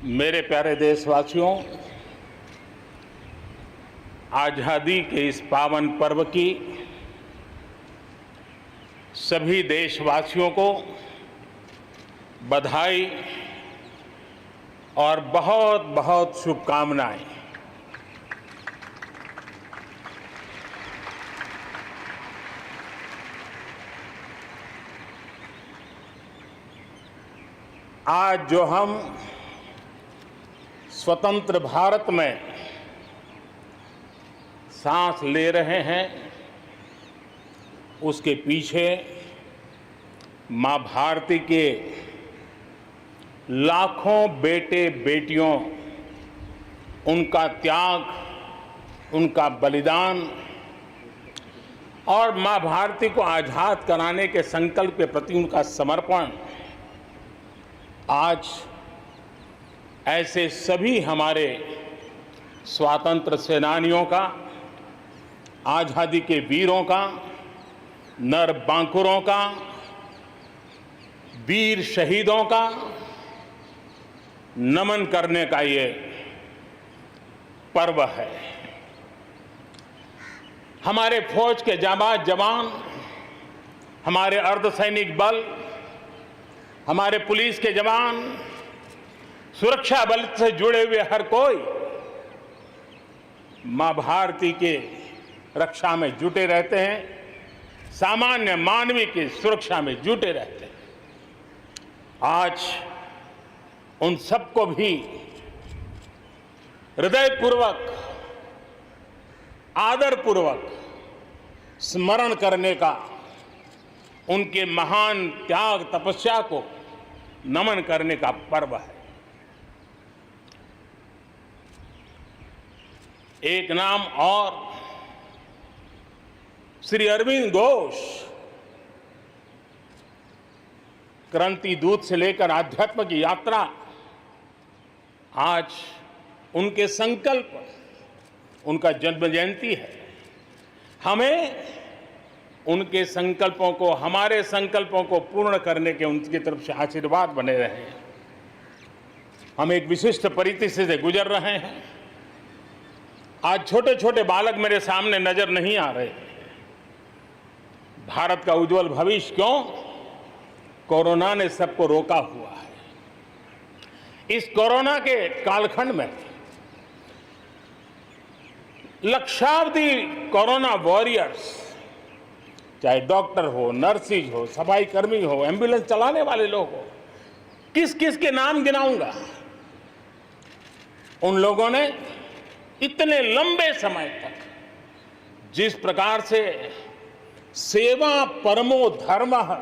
मेरे प्यारे देशवासियों, आज़ादी के इस पावन पर्व की सभी देशवासियों को बधाई और बहुत बहुत शुभकामनाएं। आज जो हम स्वतंत्र भारत में सांस ले रहे हैं, उसके पीछे मां भारती के लाखों बेटे बेटियों, उनका त्याग, उनका बलिदान और मां भारती को आजाद कराने के संकल्प के प्रति उनका समर्पण आज ऐसे सभी हमारे स्वातंत्र सेनानियों का, आज़ादी के वीरों का, नर बांकुरों का, वीर शहीदों का नमन करने का ये पर्व है। हमारे फौज के जाबाज जवान, हमारे अर्धसैनिक बल, हमारे पुलिस के जवान, सुरक्षा बल से जुड़े हुए हर कोई मां भारती के रक्षा में जुटे रहते हैं, सामान्य मानवीय की सुरक्षा में जुटे रहते हैं। आज उन सबको भी हृदयपूर्वक, आदरपूर्वक स्मरण करने का, उनके महान त्याग तपस्या को नमन करने का पर्व है। एक नाम और, श्री अरविंद घोष क्रांति दूत से लेकर आध्यात्म की यात्रा, आज उनके संकल्प, उनका जन्म जयंती है। हमें उनके संकल्पों को, हमारे संकल्पों को पूर्ण करने के उनकी तरफ से आशीर्वाद बने रहे। हम एक विशिष्ट परिस्थिति से गुजर रहे हैं। आज छोटे छोटे बालक मेरे सामने नजर नहीं आ रहे। भारत का उज्जवल भविष्य क्यों? कोरोना ने सबको रोका हुआ है। इस कोरोना के कालखंड में लक्षावधि कोरोना वॉरियर्स, चाहे डॉक्टर हो, नर्सिस हो, सफाई कर्मी हो, एम्बुलेंस चलाने वाले लोग हो, किस किस के नाम गिनाऊंगा। उन लोगों ने इतने लंबे समय तक जिस प्रकार से सेवा परमो धर्मः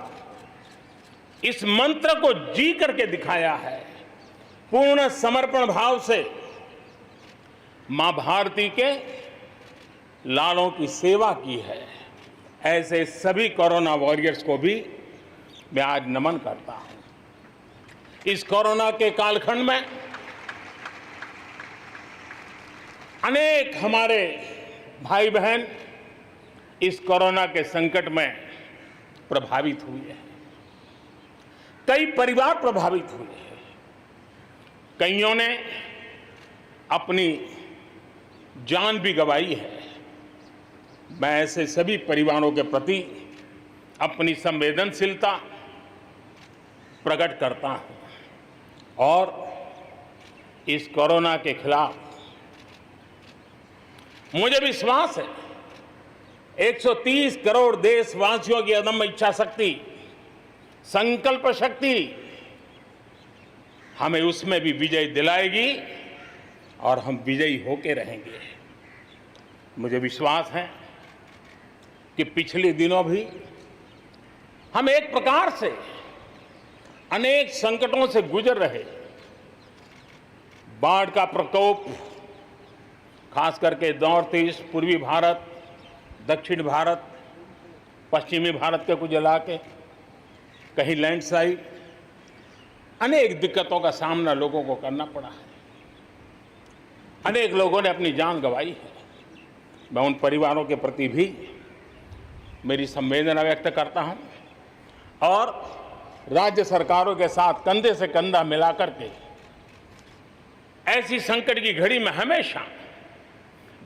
इस मंत्र को जी करके दिखाया है, पूर्ण समर्पण भाव से मां भारती के लालों की सेवा की है, ऐसे सभी कोरोना वॉरियर्स को भी मैं आज नमन करता हूं। इस कोरोना के कालखंड में अनेक हमारे भाई बहन इस कोरोना के संकट में प्रभावित हुए हैं। कई परिवार प्रभावित हुए हैं। कईयों ने अपनी जान भी गंवाई है। मैं ऐसे सभी परिवारों के प्रति अपनी संवेदनशीलता प्रकट करता हूं और इस कोरोना के खिलाफ मुझे विश्वास है 130 करोड़ देशवासियों की अदम्य इच्छा शक्ति, संकल्प शक्ति हमें उसमें भी विजय दिलाएगी और हम विजयी होके रहेंगे। मुझे विश्वास है कि पिछले दिनों भी हम एक प्रकार से अनेक संकटों से गुजर रहे। बाढ़ का प्रकोप, खास करके नॉर्थ ईस्ट, पूर्वी भारत, दक्षिण भारत, पश्चिमी भारत के कुछ इलाके, कहीं लैंडस्लाइड, अनेक दिक्कतों का सामना लोगों को करना पड़ा है। अनेक लोगों ने अपनी जान गंवाई है। मैं उन परिवारों के प्रति भी मेरी संवेदना व्यक्त करता हूं और राज्य सरकारों के साथ कंधे से कंधा मिलाकर के ऐसी संकट की घड़ी में हमेशा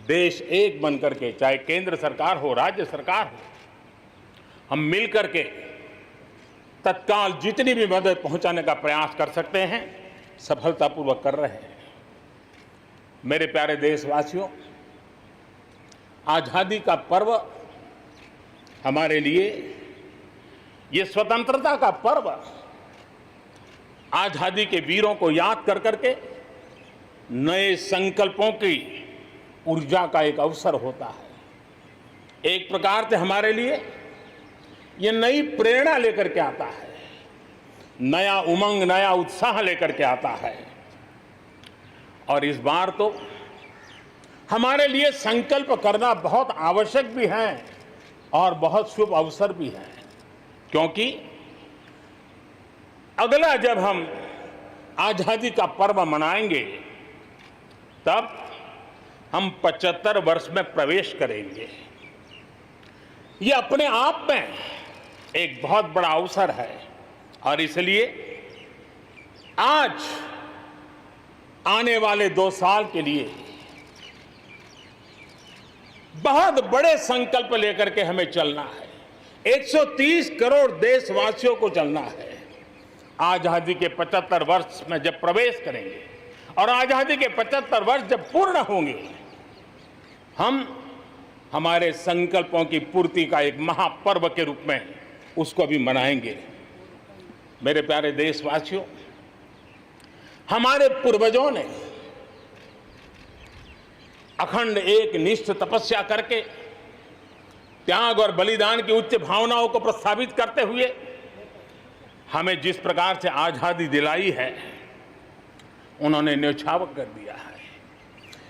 देश एक बन करके, चाहे केंद्र सरकार हो, राज्य सरकार हो, हम मिल करके तत्काल जितनी भी मदद पहुंचाने का प्रयास कर सकते हैं, सफलतापूर्वक कर रहे हैं। मेरे प्यारे देशवासियों, आजादी का पर्व हमारे लिए, ये स्वतंत्रता का पर्व आजादी के वीरों को याद कर करके नए संकल्पों की ऊर्जा का एक अवसर होता है। एक प्रकार से हमारे लिए ये नई प्रेरणा लेकर के आता है, नया उमंग, नया उत्साह लेकर के आता है। और इस बार तो हमारे लिए संकल्प करना बहुत आवश्यक भी है और बहुत शुभ अवसर भी है, क्योंकि अगला जब हम आजादी का पर्व मनाएंगे तब हम 75 वर्ष में प्रवेश करेंगे। ये अपने आप में एक बहुत बड़ा अवसर है और इसलिए आज आने वाले 2 साल के लिए बहुत बड़े संकल्प लेकर के हमें चलना है। 130 करोड़ देशवासियों को चलना है। आजादी के 75 वर्ष में जब प्रवेश करेंगे और आजादी के 75 वर्ष जब पूर्ण होंगे, हम हमारे संकल्पों की पूर्ति का एक महापर्व के रूप में उसको भी मनाएंगे। मेरे प्यारे देशवासियों, हमारे पूर्वजों ने अखंड एक निष्ठ तपस्या करके त्याग और बलिदान की उच्च भावनाओं को प्रस्तावित करते हुए हमें जिस प्रकार से आजादी दिलाई है, उन्होंने न्यौछावर कर दिया है।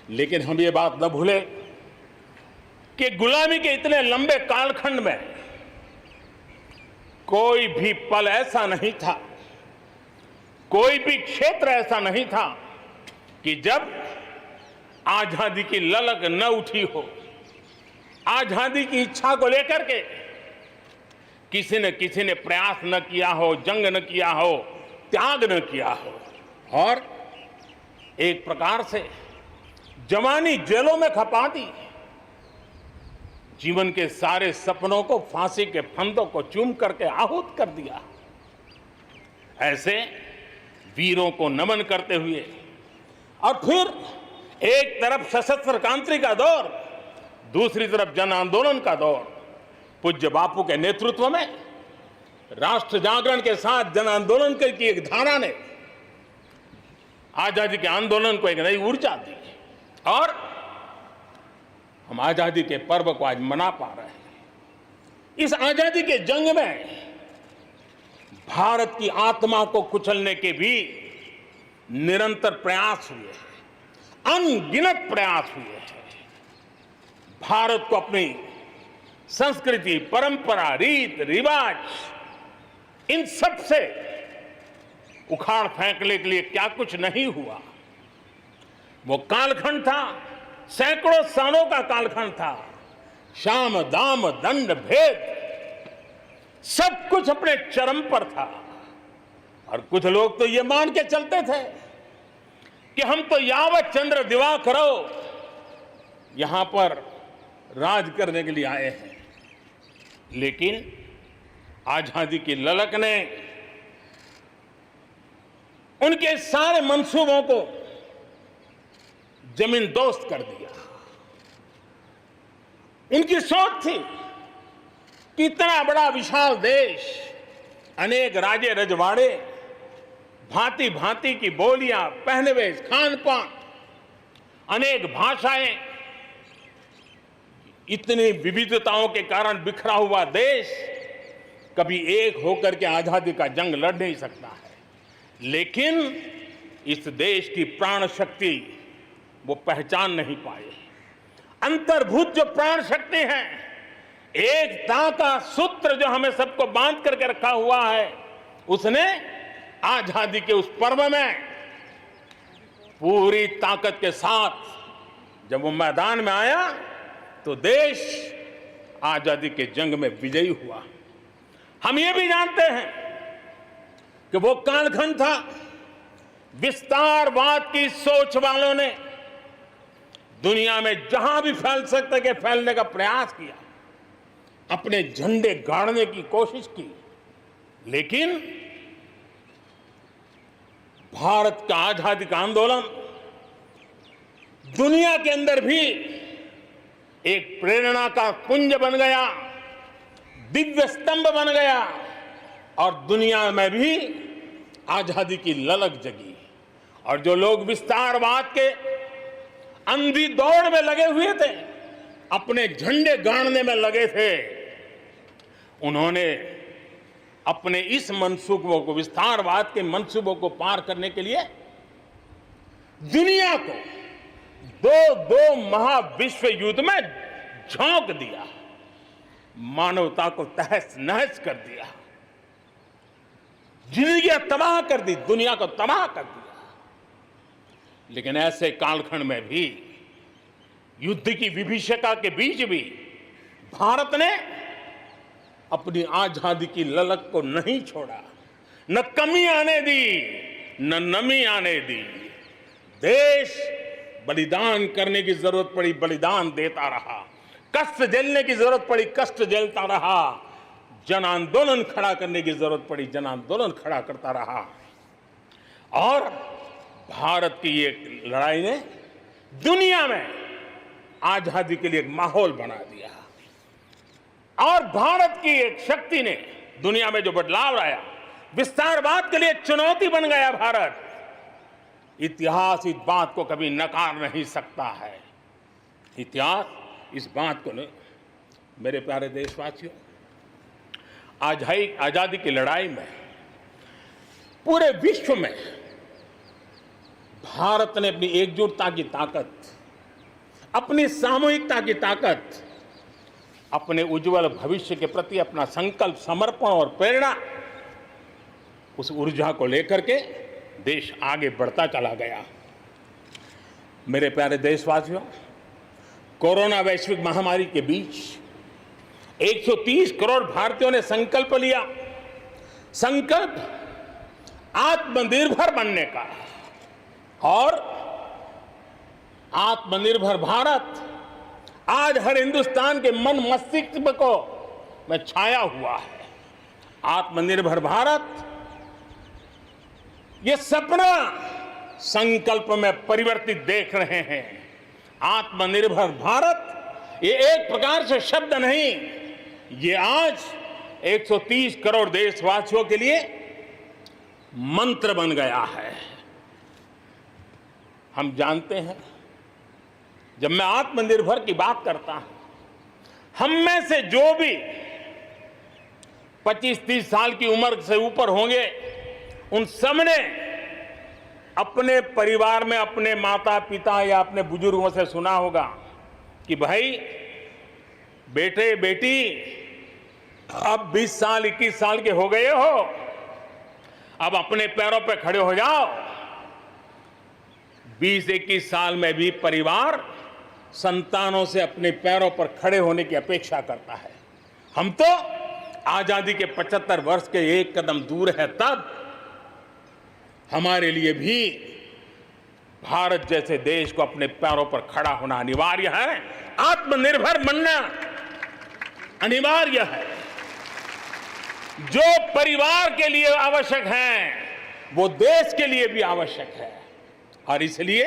लेकिन हम ये बात न भूलें कि गुलामी के इतने लंबे कालखंड में कोई भी पल ऐसा नहीं था, कोई भी क्षेत्र ऐसा नहीं था कि जब आजादी की ललक न उठी हो, आजादी की इच्छा को लेकर के किसी ने प्रयास न किया हो, जंग न किया हो, त्याग न किया हो और एक प्रकार से जवानी जेलों में खपा दी, जीवन के सारे सपनों को फांसी के फंदों को चूम करके आहूत कर दिया। ऐसे वीरों को नमन करते हुए और फिर एक तरफ सशस्त्र क्रांति का दौर, दूसरी तरफ जन आंदोलन का दौर, पूज्य बापू के नेतृत्व में राष्ट्र जागरण के साथ जन आंदोलन की एक धारा ने आजादी के आंदोलन को एक नई ऊर्जा दी और हम आजादी के पर्व को आज मना पा रहे हैं। इस आजादी के जंग में भारत की आत्मा को कुचलने के भी निरंतर प्रयास हुए हैं, अनगिनत प्रयास हुए हैं। भारत को अपनी संस्कृति, परंपरा, रीत रिवाज, इन सब से उखाड़ फेंकने के लिए क्या कुछ नहीं हुआ। वो कालखंड था, सैकड़ों सालों का कालखंड था। शाम दाम दंड भेद सब कुछ अपने चरम पर था और कुछ लोग तो ये मान के चलते थे कि हम तो यावत चंद्र दिवाकरो यहां पर राज करने के लिए आए हैं। लेकिन आजादी की ललक ने उनके सारे मंसूबों को जमीन दोस्त कर दिया। उनकी सोच थी कि इतना बड़ा विशाल देश, अनेक राजे रजवाड़े, भांति भांति की बोलियां, पहनवेश, खान पान, अनेक भाषाएं, इतनी विविधताओं के कारण बिखरा हुआ देश कभी एक होकर के आजादी का जंग लड़ नहीं सकता है। लेकिन इस देश की प्राण शक्ति वो पहचान नहीं पाए। अंतर्भूत जो प्राण शक्ति है, एकता का सूत्र जो हमें सबको बांध करके रखा हुआ है, उसने आजादी के उस पर्व में पूरी ताकत के साथ जब वो मैदान में आया तो देश आजादी के जंग में विजयी हुआ। हम ये भी जानते हैं कि वो कालखंड था विस्तारवाद की सोच वालों ने दुनिया में जहां भी फैल सकते के फैलने का प्रयास किया, अपने झंडे गाड़ने की कोशिश की, लेकिन भारत का आजादी का आंदोलन दुनिया के अंदर भी एक प्रेरणा का पुंज बन गया, दिव्य स्तंभ बन गया और दुनिया में भी आजादी की ललक जगी। और जो लोग विस्तारवाद के अंधी दौड़ में लगे हुए थे, अपने झंडे गाड़ने में लगे थे, उन्होंने अपने इस मंसूबों को, विस्तारवाद के मंसूबों को पार करने के लिए दुनिया को दो महाविश्व युद्ध में झोंक दिया, मानवता को तहस नहस कर दिया, जिंदगियां तबाह कर दी, दुनिया को तबाह कर दिया। लेकिन ऐसे कालखंड में भी, युद्ध की विभीषिका के बीच भी भारत ने अपनी आजादी की ललक को नहीं छोड़ा, न कमी आने दी, न नमी आने दी। देश बलिदान करने की जरूरत पड़ी, बलिदान देता रहा, कष्ट झेलने की जरूरत पड़ी, कष्ट झेलता रहा, जन आंदोलन खड़ा करने की जरूरत पड़ी, जन आंदोलन खड़ा करता रहा। और भारत की ये लड़ाई ने दुनिया में आजादी के लिए एक माहौल बना दिया। और भारत की एक शक्ति ने दुनिया में जो बदलाव लाया, विस्तारवाद के लिए चुनौती बन गया भारत। इतिहास इस बात को कभी नकार नहीं सकता है। इतिहास इस बात को नहीं। मेरे प्यारे देशवासियों, आजादी की लड़ाई में पूरे विश्व में भारत ने अपनी एकजुटता की ताकत, अपनी सामूहिकता की ताकत, अपने उज्जवल भविष्य के प्रति अपना संकल्प, समर्पण और प्रेरणा, उस ऊर्जा को लेकर के देश आगे बढ़ता चला गया। मेरे प्यारे देशवासियों, कोरोना वैश्विक महामारी के बीच 130 करोड़ भारतीयों ने संकल्प लिया, संकल्प आत्मनिर्भर बनने का। और आत्मनिर्भर भारत आज हर हिंदुस्तान के मन मस्तिष्क को में छाया हुआ है। आत्मनिर्भर भारत, ये सपना संकल्प में परिवर्तित देख रहे हैं। आत्मनिर्भर भारत ये एक प्रकार से शब्द नहीं, ये आज 130 करोड़ देशवासियों के लिए मंत्र बन गया है। हम जानते हैं, जब मैं आत्मनिर्भर की बात करता हूं, हम में से जो भी 25-30 साल की उम्र से ऊपर होंगे, उन सबने अपने परिवार में अपने माता पिता या अपने बुजुर्गों से सुना होगा कि भाई, बेटे बेटी, अब 20 साल 21 साल के हो गए हो, अब अपने पैरों पर खड़े हो जाओ। 20-21 साल में भी परिवार संतानों से अपने पैरों पर खड़े होने की अपेक्षा करता है। हम तो आजादी के 75 वर्ष के एक कदम दूर है, तब हमारे लिए भी भारत जैसे देश को अपने पैरों पर खड़ा होना अनिवार्य है। आत्मनिर्भर बनना अनिवार्य है। जो परिवार के लिए आवश्यक है, वो देश के लिए भी आवश्यक है। और इसलिए,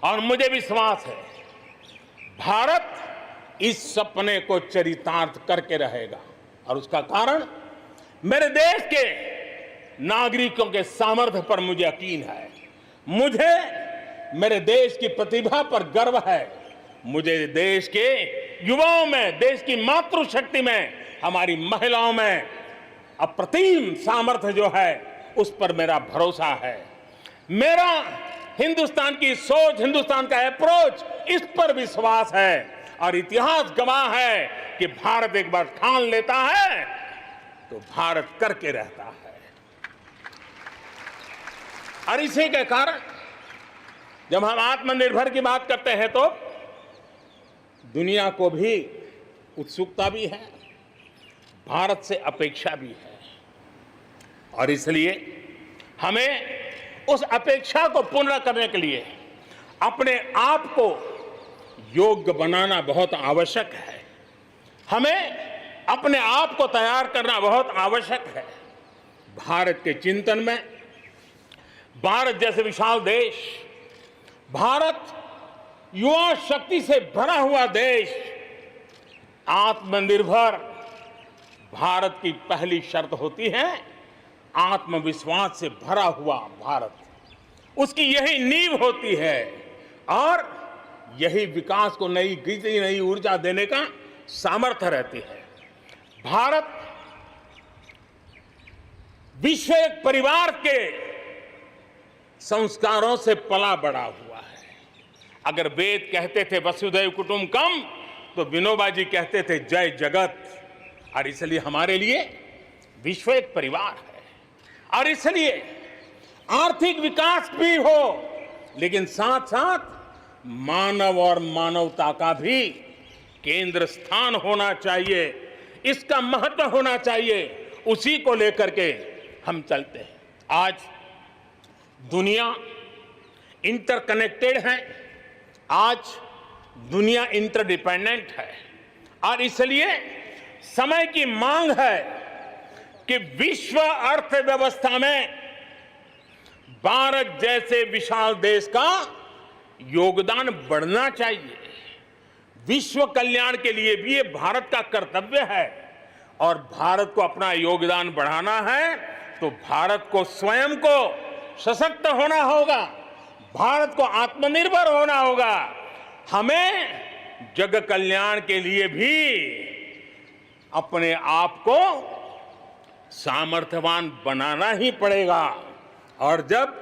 और मुझे विश्वास है, भारत इस सपने को चरितार्थ करके रहेगा। और उसका कारण मेरे देश के नागरिकों के सामर्थ्य पर मुझे यकीन है। मुझे मेरे देश की प्रतिभा पर गर्व है। मुझे देश के युवाओं में, देश की मातृशक्ति में, हमारी महिलाओं में अप्रतिम सामर्थ्य जो है, उस पर मेरा भरोसा है। मेरा हिंदुस्तान की सोच, हिंदुस्तान का अप्रोच, इस पर विश्वास है। और इतिहास गवाह है कि भारत एक बार ठान लेता है तो भारत करके रहता है। और इसी के कारण जब हम आत्मनिर्भर की बात करते हैं तो दुनिया को भी उत्सुकता भी है, भारत से अपेक्षा भी है। और इसलिए हमें उस अपेक्षा को पूर्ण करने के लिए अपने आप को योग्य बनाना बहुत आवश्यक है। हमें अपने आप को तैयार करना बहुत आवश्यक है। भारत के चिंतन में भारत जैसे विशाल देश, भारत युवा शक्ति से भरा हुआ देश, आत्मनिर्भर भारत की पहली शर्त होती है आत्मविश्वास से भरा हुआ भारत। उसकी यही नींव होती है और यही विकास को नई गति, नई ऊर्जा देने का सामर्थ्य रहती है। भारत विश्व एक परिवार के संस्कारों से पला बड़ा हुआ है। अगर वेद कहते थे वसुधैव कुटुंबकम, तो विनोबा जी कहते थे जय जगत। और इसलिए हमारे लिए विश्व एक परिवार है और इसलिए आर्थिक विकास भी हो, लेकिन साथ साथ मानव और मानवता का भी केंद्र स्थान होना चाहिए, इसका महत्व होना चाहिए। उसी को लेकर के हम चलते हैं। आज दुनिया इंटरकनेक्टेड है, आज दुनिया इंटरडिपेंडेंट है और इसलिए समय की मांग है कि विश्व अर्थव्यवस्था में भारत जैसे विशाल देश का योगदान बढ़ना चाहिए। विश्व कल्याण के लिए भी ये भारत का कर्तव्य है और भारत को अपना योगदान बढ़ाना है तो भारत को स्वयं को सशक्त होना होगा, भारत को आत्मनिर्भर होना होगा। हमें जग कल्याण के लिए भी अपने आप को सामर्थ्यवान बनाना ही पड़ेगा और जब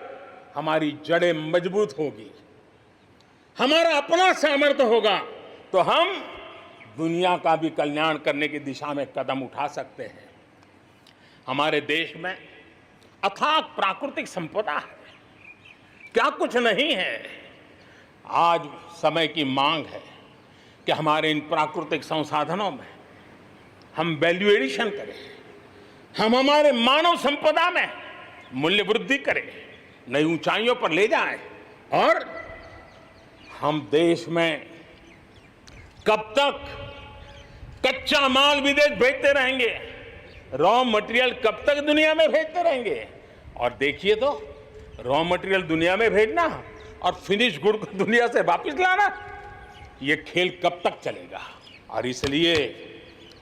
हमारी जड़ें मजबूत होगी, हमारा अपना सामर्थ्य होगा, तो हम दुनिया का भी कल्याण करने की दिशा में कदम उठा सकते हैं। हमारे देश में अथाक प्राकृतिक संपदा है, क्या कुछ नहीं है। आज समय की मांग है कि हमारे इन प्राकृतिक संसाधनों में हम वैल्यू एडिशन करें, हम हमारे मानव संपदा में मूल्य वृद्धि करें, नई ऊंचाइयों पर ले जाएं और हम देश में कब तक कच्चा माल विदेश भेजते रहेंगे, रॉ मटेरियल कब तक दुनिया में भेजते रहेंगे। और देखिए तो रॉ मटेरियल दुनिया में भेजना और फिनिश गुड को दुनिया से वापस लाना, ये खेल कब तक चलेगा। और इसलिए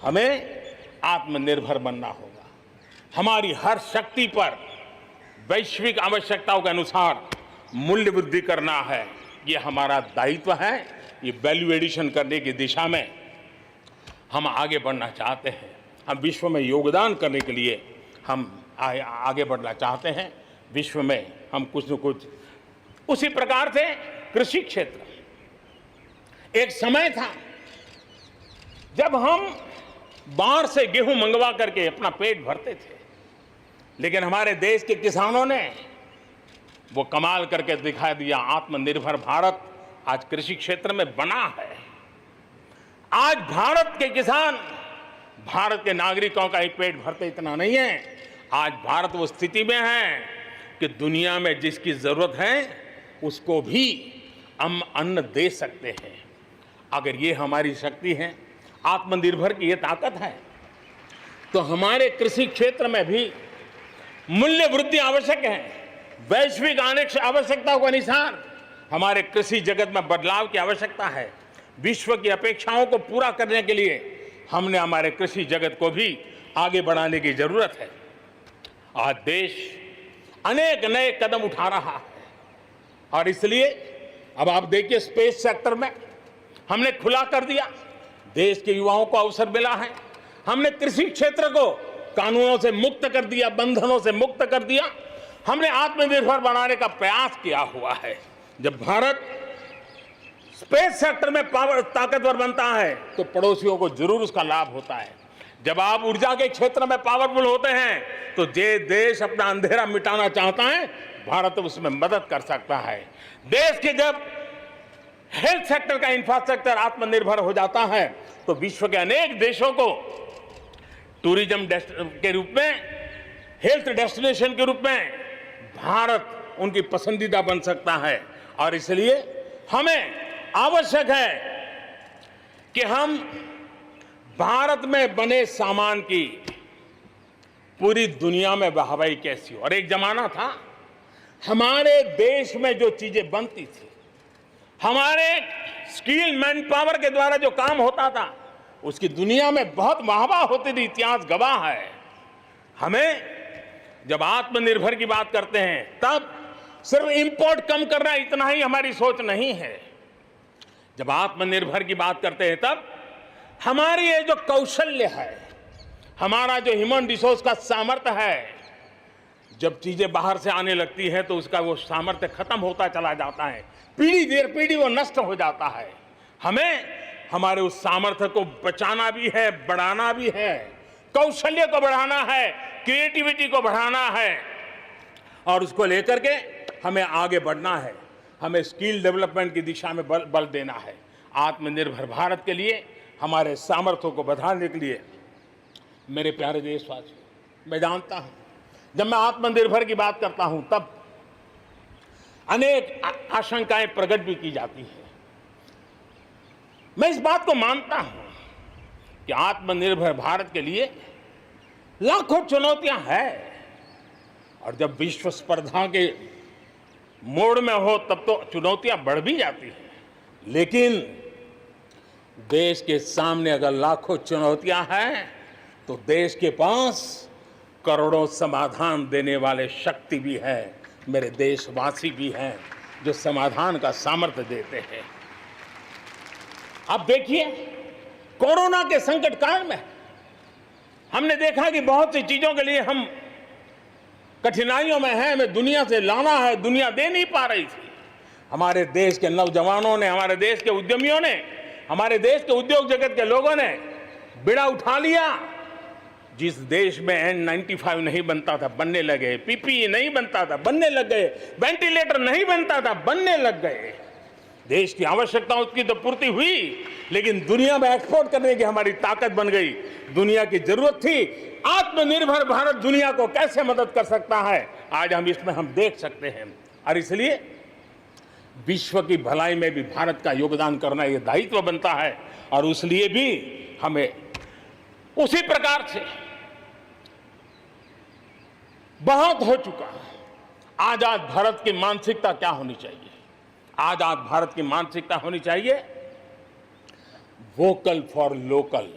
हमें आत्मनिर्भर बनना होगा, हमारी हर शक्ति पर वैश्विक आवश्यकताओं के अनुसार मूल्य वृद्धि करना है, ये हमारा दायित्व है। ये वैल्यू एडिशन करने की दिशा में हम आगे बढ़ना चाहते हैं, हम विश्व में योगदान करने के लिए हम आगे बढ़ना चाहते हैं। विश्व में हम कुछ न कुछ, उसी प्रकार से कृषि क्षेत्र, एक समय था जब हम बाहर से गेहूं मंगवा करके अपना पेट भरते थे, लेकिन हमारे देश के किसानों ने वो कमाल करके दिखा दिया। आत्मनिर्भर भारत आज कृषि क्षेत्र में बना है। आज भारत के किसान, भारत के नागरिकों का ही पेट भरते इतना नहीं है, आज भारत वो स्थिति में है कि दुनिया में जिसकी जरूरत है उसको भी हम अन्न दे सकते हैं। अगर ये हमारी शक्ति है, आत्मनिर्भर की ये ताकत है, तो हमारे कृषि क्षेत्र में भी मूल्य वृद्धि आवश्यक है। वैश्विक आवश्यकताओं के अनुसार हमारे कृषि जगत में बदलाव की आवश्यकता है। विश्व की अपेक्षाओं को पूरा करने के लिए हमने हमारे कृषि जगत को भी आगे बढ़ाने की जरूरत है। आज देश अनेक नए कदम उठा रहा है और इसलिए अब आप देखिए स्पेस सेक्टर में हमने खुला कर दिया, देश के युवाओं को अवसर मिला है। हमने कृषि क्षेत्र को कानूनों से मुक्त कर दिया, बंधनों से मुक्त कर दिया। हमने आत्मनिर्भर बनाने का प्रयास किया हुआ है। जब भारत स्पेस सेक्टर में ताकतवर बनता है तो पड़ोसियों को जरूर उसका लाभ होता है। जब आप ऊर्जा के क्षेत्र में पावरफुल होते हैं तो जे देश अपना अंधेरा मिटाना चाहता है, भारत उसमें मदद कर सकता है। देश के जब हेल्थ सेक्टर का इंफ्रास्ट्रक्चर आत्मनिर्भर हो जाता है तो विश्व के अनेक देशों को टूरिज्म के रूप में, हेल्थ डेस्टिनेशन के रूप में भारत उनकी पसंदीदा बन सकता है। और इसलिए हमें आवश्यक है कि हम भारत में बने सामान की पूरी दुनिया में वाहवाही कैसी हो। और एक जमाना था हमारे देश में जो चीजें बनती थी, हमारे स्किल मैन पावर के द्वारा जो काम होता था, उसकी दुनिया में बहुत वाहवाही होती थी, इतिहास गवाह है। हमें जब आत्मनिर्भर की बात करते हैं तब सिर्फ इंपोर्ट कम करना इतना ही हमारी सोच नहीं है। जब आत्मनिर्भर की बात करते हैं तब हमारी ये जो कौशल्य है, हमारा जो ह्यूमन रिसोर्स का सामर्थ्य है, जब चीजें बाहर से आने लगती हैं तो उसका वो सामर्थ्य खत्म होता चला जाता है, पीढ़ी दर पीढ़ी वो नष्ट हो जाता है। हमें हमारे उस सामर्थ्य को बचाना भी है, बढ़ाना भी है, कौशल्य को बढ़ाना है, क्रिएटिविटी को बढ़ाना है और उसको लेकर के हमें आगे बढ़ना है। हमें स्किल डेवलपमेंट की दिशा में बल देना है। आत्मनिर्भर भारत के लिए, हमारे सामर्थ्य को बढ़ाने के लिए मेरे प्यारे देशवासियों, मैं जानता हूं जब मैं आत्मनिर्भर की बात करता हूं तब अनेक आशंकाएं प्रकट भी की जाती हैं। मैं इस बात को मानता हूं कि आत्मनिर्भर भारत के लिए लाखों चुनौतियां हैं और जब विश्व स्पर्धा के मोड़ में हो तब तो चुनौतियां बढ़ भी जाती हैं। लेकिन देश के सामने अगर लाखों चुनौतियां हैं तो देश के पास करोड़ों समाधान देने वाले शक्ति भी है, मेरे देशवासी भी हैं जो समाधान का सामर्थ्य देते हैं। अब देखिए, कोरोना के संकट काल में हमने देखा कि बहुत सी चीजों के लिए हम कठिनाइयों में हैं, हमें दुनिया से लाना है, दुनिया दे नहीं पा रही थी। हमारे देश के नौजवानों ने, हमारे देश के उद्यमियों ने, हमारे देश के उद्योग जगत के लोगों ने बीड़ा उठा लिया। जिस देश में N95 नहीं बनता था बनने लगे, PPE नहीं बनता था बनने लग गए, वेंटिलेटर नहीं बनता था बनने लग गए। देश की आवश्यकताओं की तो पूर्ति हुई, लेकिन दुनिया में एक्सपोर्ट करने की हमारी ताकत बन गई। दुनिया की जरूरत थी, आत्मनिर्भर भारत दुनिया को कैसे मदद कर सकता है, आज हम इसमें हम देख सकते हैं। और इसलिए विश्व की भलाई में भी भारत का योगदान करना ये दायित्व बनता है और उसलिए भी हमें उसी प्रकार से बहुत हो चुका है। आजाद भारत की मानसिकता क्या होनी चाहिए? आजाद भारत की मानसिकता होनी चाहिए वोकल फॉर लोकल।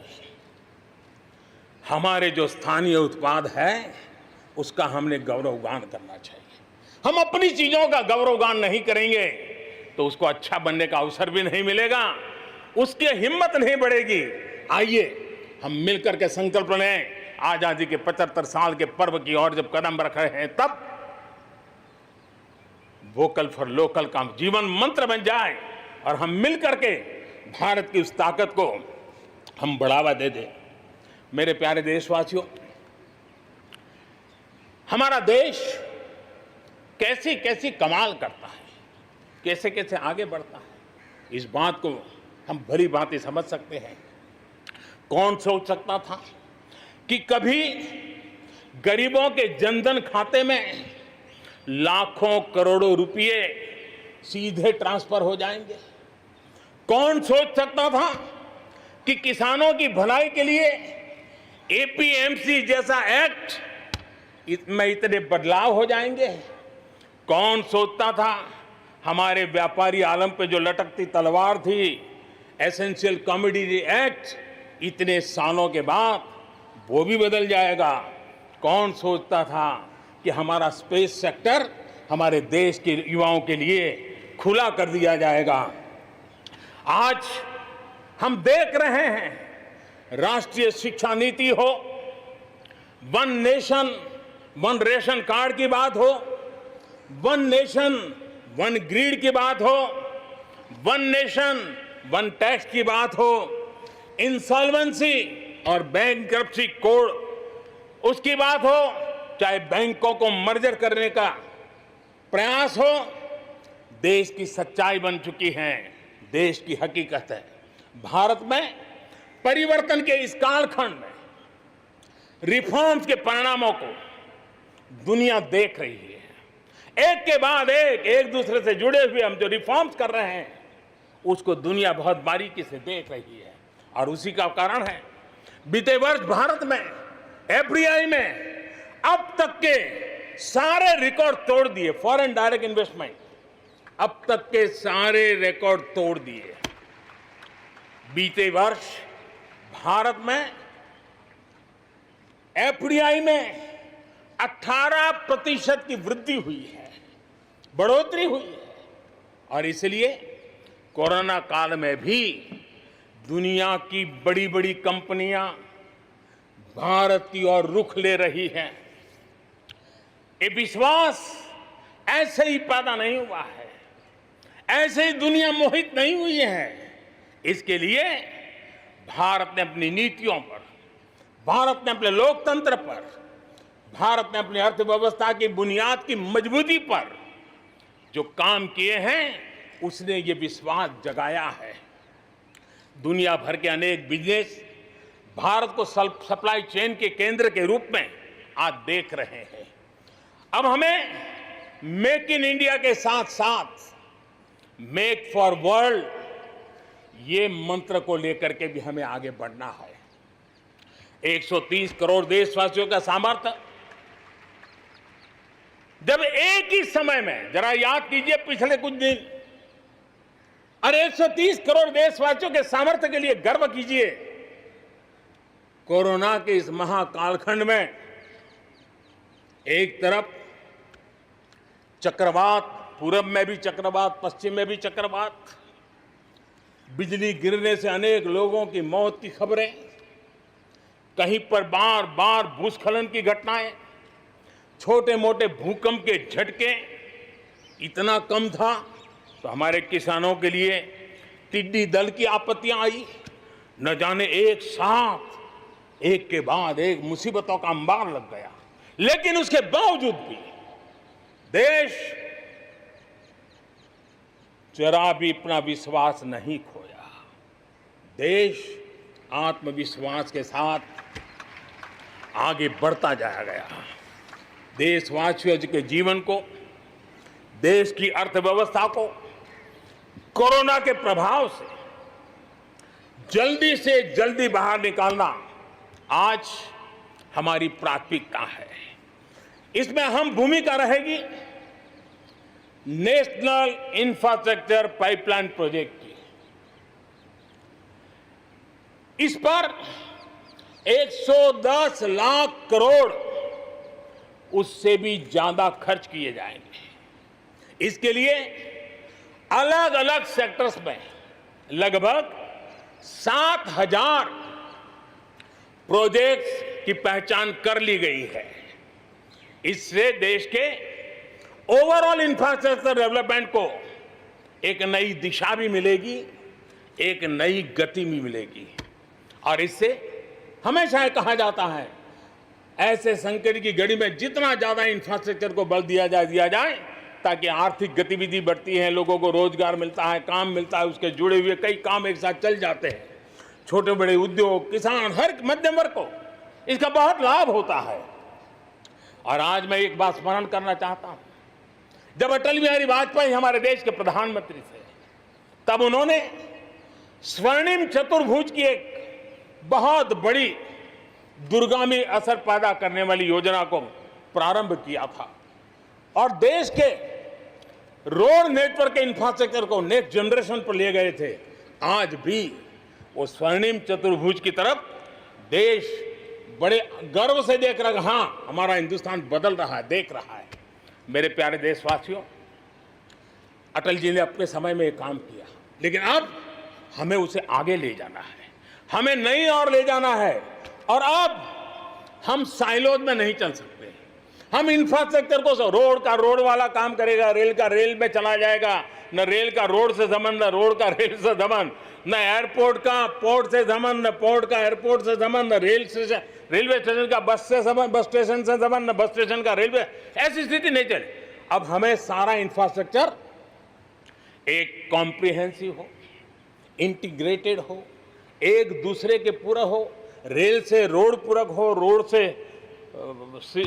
हमारे जो स्थानीय उत्पाद है उसका हमने गौरवगान करना चाहिए। हम अपनी चीजों का गौरवगान नहीं करेंगे तो उसको अच्छा बनने का अवसर भी नहीं मिलेगा, उसकी हिम्मत नहीं बढ़ेगी। आइए हम मिलकर के संकल्प लें, आजादी के 75 साल के पर्व की ओर जब कदम रख रहे हैं तब वोकल फॉर लोकल का जीवन मंत्र बन जाए और हम मिलकर के भारत की उस ताकत को हम बढ़ावा दे दें। मेरे प्यारे देशवासियों, हमारा देश कैसी कैसी कमाल करता है, कैसे कैसे आगे बढ़ता है, इस बात को हम भली भांति समझ सकते हैं। कौन सोच सकता था कि कभी गरीबों के जनधन खाते में लाखों करोड़ों रुपए सीधे ट्रांसफर हो जाएंगे? कौन सोच सकता था कि किसानों की भलाई के लिए एपीएमसी जैसा एक्ट में इतने बदलाव हो जाएंगे? कौन सोचता था हमारे व्यापारी आलम पे जो लटकती तलवार थी, एसेंशियल कमोडिटी एक्ट, इतने सालों के बाद वो भी बदल जाएगा? कौन सोचता था कि हमारा स्पेस सेक्टर हमारे देश के युवाओं के लिए खुला कर दिया जाएगा? आज हम देख रहे हैं, राष्ट्रीय शिक्षा नीति हो, one nation one ration card की बात हो, वन नेशन वन ग्रिड की बात हो, वन नेशन वन टैक्स की बात हो, इंसॉल्वेंसी और बैंकरप्सी कोड उसकी बात हो, चाहे बैंकों को मर्जर करने का प्रयास हो, देश की सच्चाई बन चुकी है, देश की हकीकत है। भारत में परिवर्तन के इस कालखंड में रिफॉर्म्स के परिणामों को दुनिया देख रही है। एक के बाद एक दूसरे से जुड़े हुए हम जो रिफॉर्म्स कर रहे हैं उसको दुनिया बहुत बारीकी से देख रही है। और उसी का कारण है बीते वर्ष भारत में एफडीआई में अब तक के सारे रिकॉर्ड तोड़ दिए। फॉरेन डायरेक्ट इन्वेस्टमेंट अब तक के सारे रिकॉर्ड तोड़ दिए। बीते वर्ष भारत में एफडीआई में 18% की वृद्धि हुई है, बढ़ोतरी हुई है। और इसलिए कोरोना काल में भी दुनिया की बड़ी बड़ी कंपनियां भारत की ओर रुख ले रही हैं। ये विश्वास ऐसे ही पैदा नहीं हुआ है, ऐसे ही दुनिया मोहित नहीं हुई है। इसके लिए भारत ने अपनी नीतियों पर, भारत ने अपने लोकतंत्र पर, भारत ने अपनी अर्थव्यवस्था की बुनियाद की मजबूती पर जो काम किए हैं उसने ये विश्वास जगाया है। दुनिया भर के अनेक बिजनेस भारत को सप्लाई चेन के केंद्र के रूप में आज देख रहे हैं। अब हमें मेक इन इंडिया के साथ साथ मेक फॉर वर्ल्ड ये मंत्र को लेकर के भी हमें आगे बढ़ना है। 130 करोड़ देशवासियों का सामर्थ्य, जब एक ही समय में, जरा याद कीजिए पिछले कुछ दिन, और 130 करोड़ देशवासियों के सामर्थ्य के लिए गर्व कीजिए। कोरोना के इस महाकालखंड में एक तरफ चक्रवात, पूरब में भी चक्रवात, पश्चिम में भी चक्रवात, बिजली गिरने से अनेक लोगों की मौत की खबरें, कहीं पर बार बार भूस्खलन की घटनाएं, छोटे मोटे भूकंप के झटके। इतना कम था तो हमारे किसानों के लिए टिड्डी दल की आपत्तियां आई। न जाने एक साथ एक के बाद एक मुसीबतों का अंबार लग गया। लेकिन उसके बावजूद भी देश जरा भी अपना विश्वास नहीं खोया। देश आत्मविश्वास के साथ आगे बढ़ता जाया गया। देशवासियों के जीवन को, देश की अर्थव्यवस्था को कोरोना के प्रभाव से जल्दी बाहर निकालना आज हमारी प्राथमिकता है। इसमें अहम भूमिका रहेगी नेशनल इंफ्रास्ट्रक्चर पाइपलाइन प्रोजेक्ट की। इस पर 110 लाख करोड़ उससे भी ज्यादा खर्च किए जाएंगे। इसके लिए अलग अलग सेक्टर्स में लगभग 7,000 प्रोजेक्ट्स की पहचान कर ली गई है। इससे देश के ओवरऑल इंफ्रास्ट्रक्चर डेवलपमेंट को एक नई दिशा भी मिलेगी, एक नई गति भी मिलेगी। और इससे हमेशा ये कहा जाता है, ऐसे संकट की घड़ी में जितना ज्यादा इंफ्रास्ट्रक्चर को बल दिया जाए ताकि आर्थिक गतिविधि बढ़ती है, लोगों को रोजगार मिलता है, काम मिलता है, उसके जुड़े हुए कई काम एक साथ चल जाते हैं। छोटे बड़े उद्योग, किसान, हर मध्यम वर्ग को इसका बहुत लाभ होता है। और आज मैं एक बात स्मरण करना चाहता हूं, जब अटल बिहारी वाजपेयी हमारे देश के प्रधानमंत्री थे, तब उन्होंने स्वर्णिम चतुर्भुज की एक बहुत बड़ी दूरगामी असर पैदा करने वाली योजना को प्रारंभ किया था और देश के रोड नेटवर्क के इंफ्रास्ट्रक्चर को नेक्स्ट जनरेशन पर ले गए थे। आज भी वो स्वर्णिम चतुर्भुज की तरफ देश बड़े गर्व से देख रहा है। हाँ, हमारा हिंदुस्तान बदल रहा है, देख रहा है। मेरे प्यारे देशवासियों, अटल जी ने अपने समय में एक काम किया, लेकिन अब हमें उसे आगे ले जाना है, हमें नई ओर ले जाना है। और अब हम साइलोज में नहीं चल सकते। हम इंफ्रास्ट्रक्चर को, रोड का रोड वाला काम करेगा, रेल का रेल में चला जाएगा, न रेल का रोड से संबंध, न रोड का रेल से संबंध, न एयरपोर्ट का पोर्ट से संबंध, न पोर्ट का एयरपोर्ट से संबंध, न रेलवे स्टेशन का बस से संबंध, बस स्टेशन से संबंध, न बस स्टेशन का रेलवे। ऐसी स्थिति नहीं चले। अब हमें सारा इंफ्रास्ट्रक्चर एक कॉम्प्रिहेंसिव हो, इंटीग्रेटेड हो, एक दूसरे के पूरक हो। रेल से रोड पूरक हो, रोड से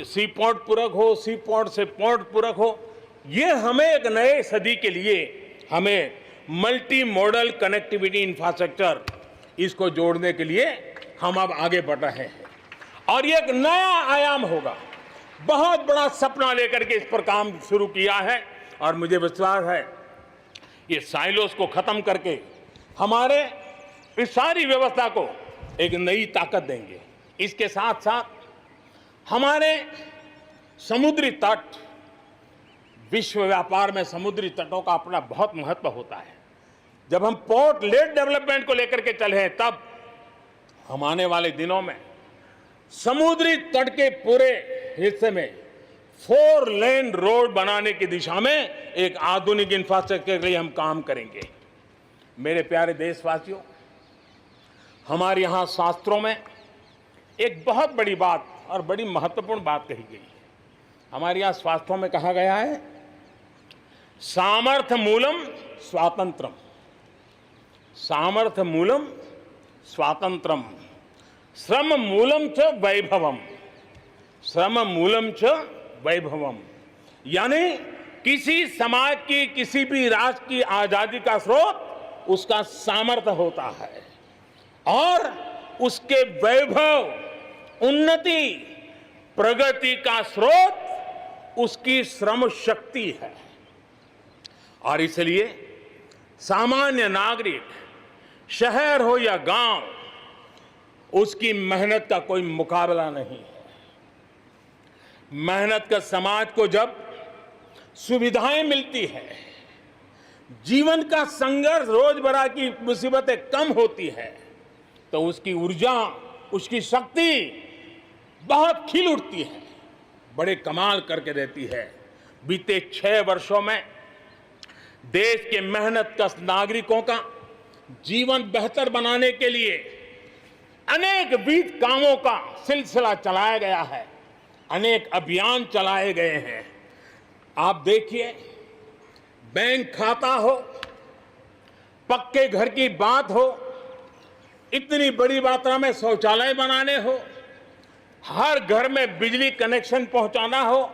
सी पोर्ट पूरक हो, सी पोर्ट से पोर्ट पूरक हो। ये हमें एक नए सदी के लिए हमें मल्टी मॉडल कनेक्टिविटी इंफ्रास्ट्रक्चर इसको जोड़ने के लिए हम अब आगे बढ़ रहे हैं और ये एक नया आयाम होगा। बहुत बड़ा सपना लेकर के इस पर काम शुरू किया है और मुझे विश्वास है ये साइलोस को खत्म करके हमारे इस सारी व्यवस्था को एक नई ताकत देंगे। इसके साथ साथ हमारे समुद्री तट, विश्व व्यापार में समुद्री तटों का अपना बहुत महत्व होता है। जब हम पोर्ट लेड डेवलपमेंट को लेकर के चले हैं तब हम आने वाले दिनों में समुद्री तट के पूरे हिस्से में 4 लेन रोड बनाने की दिशा में एक आधुनिक इंफ्रास्ट्रक्चर के लिए हम काम करेंगे। मेरे प्यारे देशवासियों, हमारे यहाँ शास्त्रों में एक बहुत बड़ी बात और बड़ी महत्वपूर्ण बात कही गई है। हमारे यहाँ शास्त्रों में कहा गया है, सामर्थ्य मूलम स्वातंत्रम, सामर्थ्य मूलम स्वातंत्रम, श्रम मूलम च वैभवम, श्रम मूलम च वैभवम। यानी किसी समाज की, किसी भी राष्ट्र की आजादी का स्रोत उसका सामर्थ्य होता है और उसके वैभव, उन्नति, प्रगति का स्रोत उसकी श्रम शक्ति है। और इसलिए सामान्य नागरिक, शहर हो या गांव, उसकी मेहनत का कोई मुकाबला नहीं है। मेहनत का समाज को जब सुविधाएं मिलती है, जीवन का संघर्ष, रोजमर्रा की मुसीबतें कम होती है, तो उसकी ऊर्जा, उसकी शक्ति बहुत खिल उठती है, बड़े कमाल करके देती है। बीते 6 वर्षों में देश के मेहनतकश नागरिकों का जीवन बेहतर बनाने के लिए अनेक विविध कामों का सिलसिला चलाया गया है, अनेक अभियान चलाए गए हैं। आप देखिए, बैंक खाता हो, पक्के घर की बात हो, इतनी बड़ी मात्रा में शौचालय बनाने हो, हर घर में बिजली कनेक्शन पहुंचाना हो,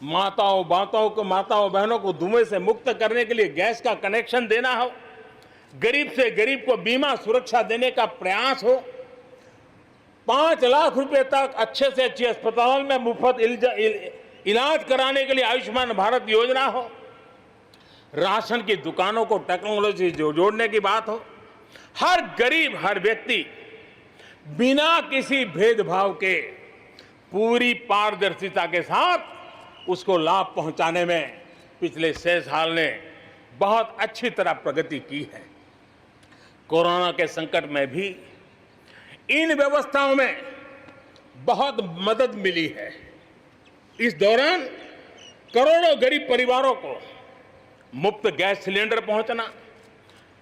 माताओं बहनों को धुएं से मुक्त करने के लिए गैस का कनेक्शन देना हो, गरीब से गरीब को बीमा सुरक्षा देने का प्रयास हो, 5 लाख रुपए तक अच्छे से अच्छे अस्पताल में मुफ्त इलाज कराने के लिए आयुष्मान भारत योजना हो, राशन की दुकानों को टेक्नोलॉजी जोड़ने की बात हो, हर गरीब, हर व्यक्ति बिना किसी भेदभाव के पूरी पारदर्शिता के साथ उसको लाभ पहुंचाने में पिछले 6 साल ने बहुत अच्छी तरह प्रगति की है। कोरोना के संकट में भी इन व्यवस्थाओं में बहुत मदद मिली है। इस दौरान करोड़ों गरीब परिवारों को मुफ्त गैस सिलेंडर पहुंचना,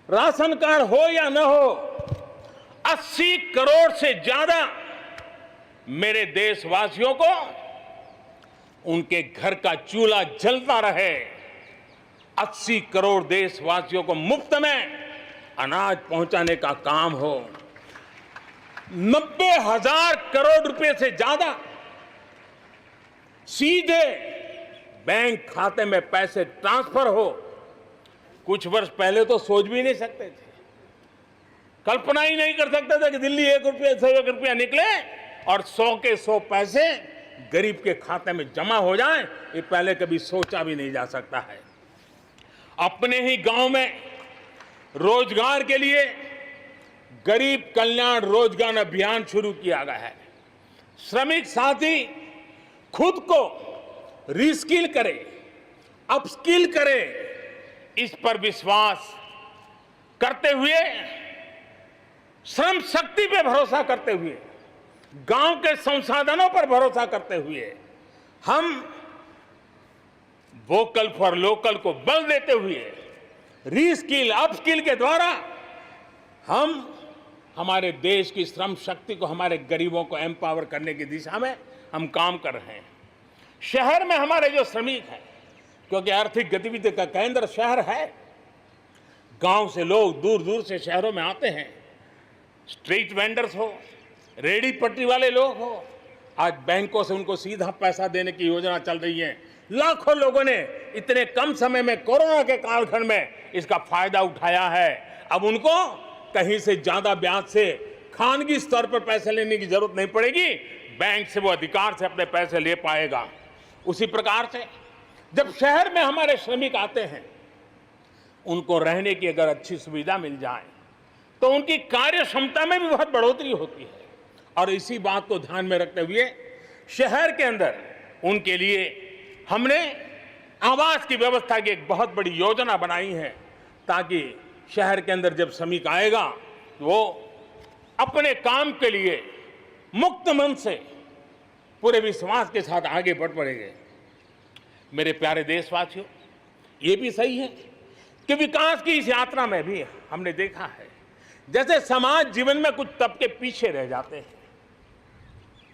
राशन कार्ड हो या न हो, 80 करोड़ से ज्यादा मेरे देशवासियों को उनके घर का चूल्हा जलता रहे, 80 करोड़ देशवासियों को मुफ्त में अनाज पहुंचाने का काम हो, 90,000 करोड़ रुपए से ज्यादा सीधे बैंक खाते में पैसे ट्रांसफर हो। कुछ वर्ष पहले तो सोच भी नहीं सकते थे, कल्पना ही नहीं कर सकते थे कि दिल्ली 1 रुपया से 1 रुपया निकले और 100 के 100 पैसे गरीब के खाते में जमा हो जाए। ये पहले कभी सोचा भी नहीं जा सकता है। अपने ही गांव में रोजगार के लिए गरीब कल्याण रोजगार अभियान शुरू किया गया है। श्रमिक साथी खुद को रिस्किल करे, अपस्किल करे, इस पर विश्वास करते हुए, श्रम शक्ति पे भरोसा करते हुए, गांव के संसाधनों पर भरोसा करते हुए, हम वोकल फॉर लोकल को बल देते हुए, रीस्किल, अपस्किल के द्वारा हम हमारे देश की श्रम शक्ति को, हमारे गरीबों को एम्पावर करने की दिशा में हम काम कर रहे हैं। शहर में हमारे जो श्रमिक हैं, क्योंकि आर्थिक गतिविधि का केंद्र शहर है, गांव से लोग दूर दूर से शहरों में आते हैं। स्ट्रीट वेंडर्स हो, रेडी पट्टी वाले लोग हो, आज बैंकों से उनको सीधा पैसा देने की योजना चल रही है। लाखों लोगों ने इतने कम समय में कोरोना के कालखंड में इसका फायदा उठाया है। अब उनको कहीं से ज्यादा ब्याज से खानगी स्तर पर पैसे लेने की जरूरत नहीं पड़ेगी, बैंक से वो अधिकार से अपने पैसे ले पाएगा। उसी प्रकार से जब शहर में हमारे श्रमिक आते हैं, उनको रहने की अगर अच्छी सुविधा मिल जाए तो उनकी कार्य क्षमता में भी बहुत बढ़ोतरी होती है। और इसी बात को ध्यान में रखते हुए शहर के अंदर उनके लिए हमने आवास की व्यवस्था की एक बहुत बड़ी योजना बनाई है, ताकि शहर के अंदर जब श्रमिक आएगा तो वो अपने काम के लिए मुक्त मन से पूरे विश्वास के साथ आगे बढ़ पड़ेंगे। मेरे प्यारे देशवासियों, ये भी सही है कि विकास की इस यात्रा में भी हमने देखा है जैसे समाज जीवन में कुछ तबके पीछे रह जाते हैं,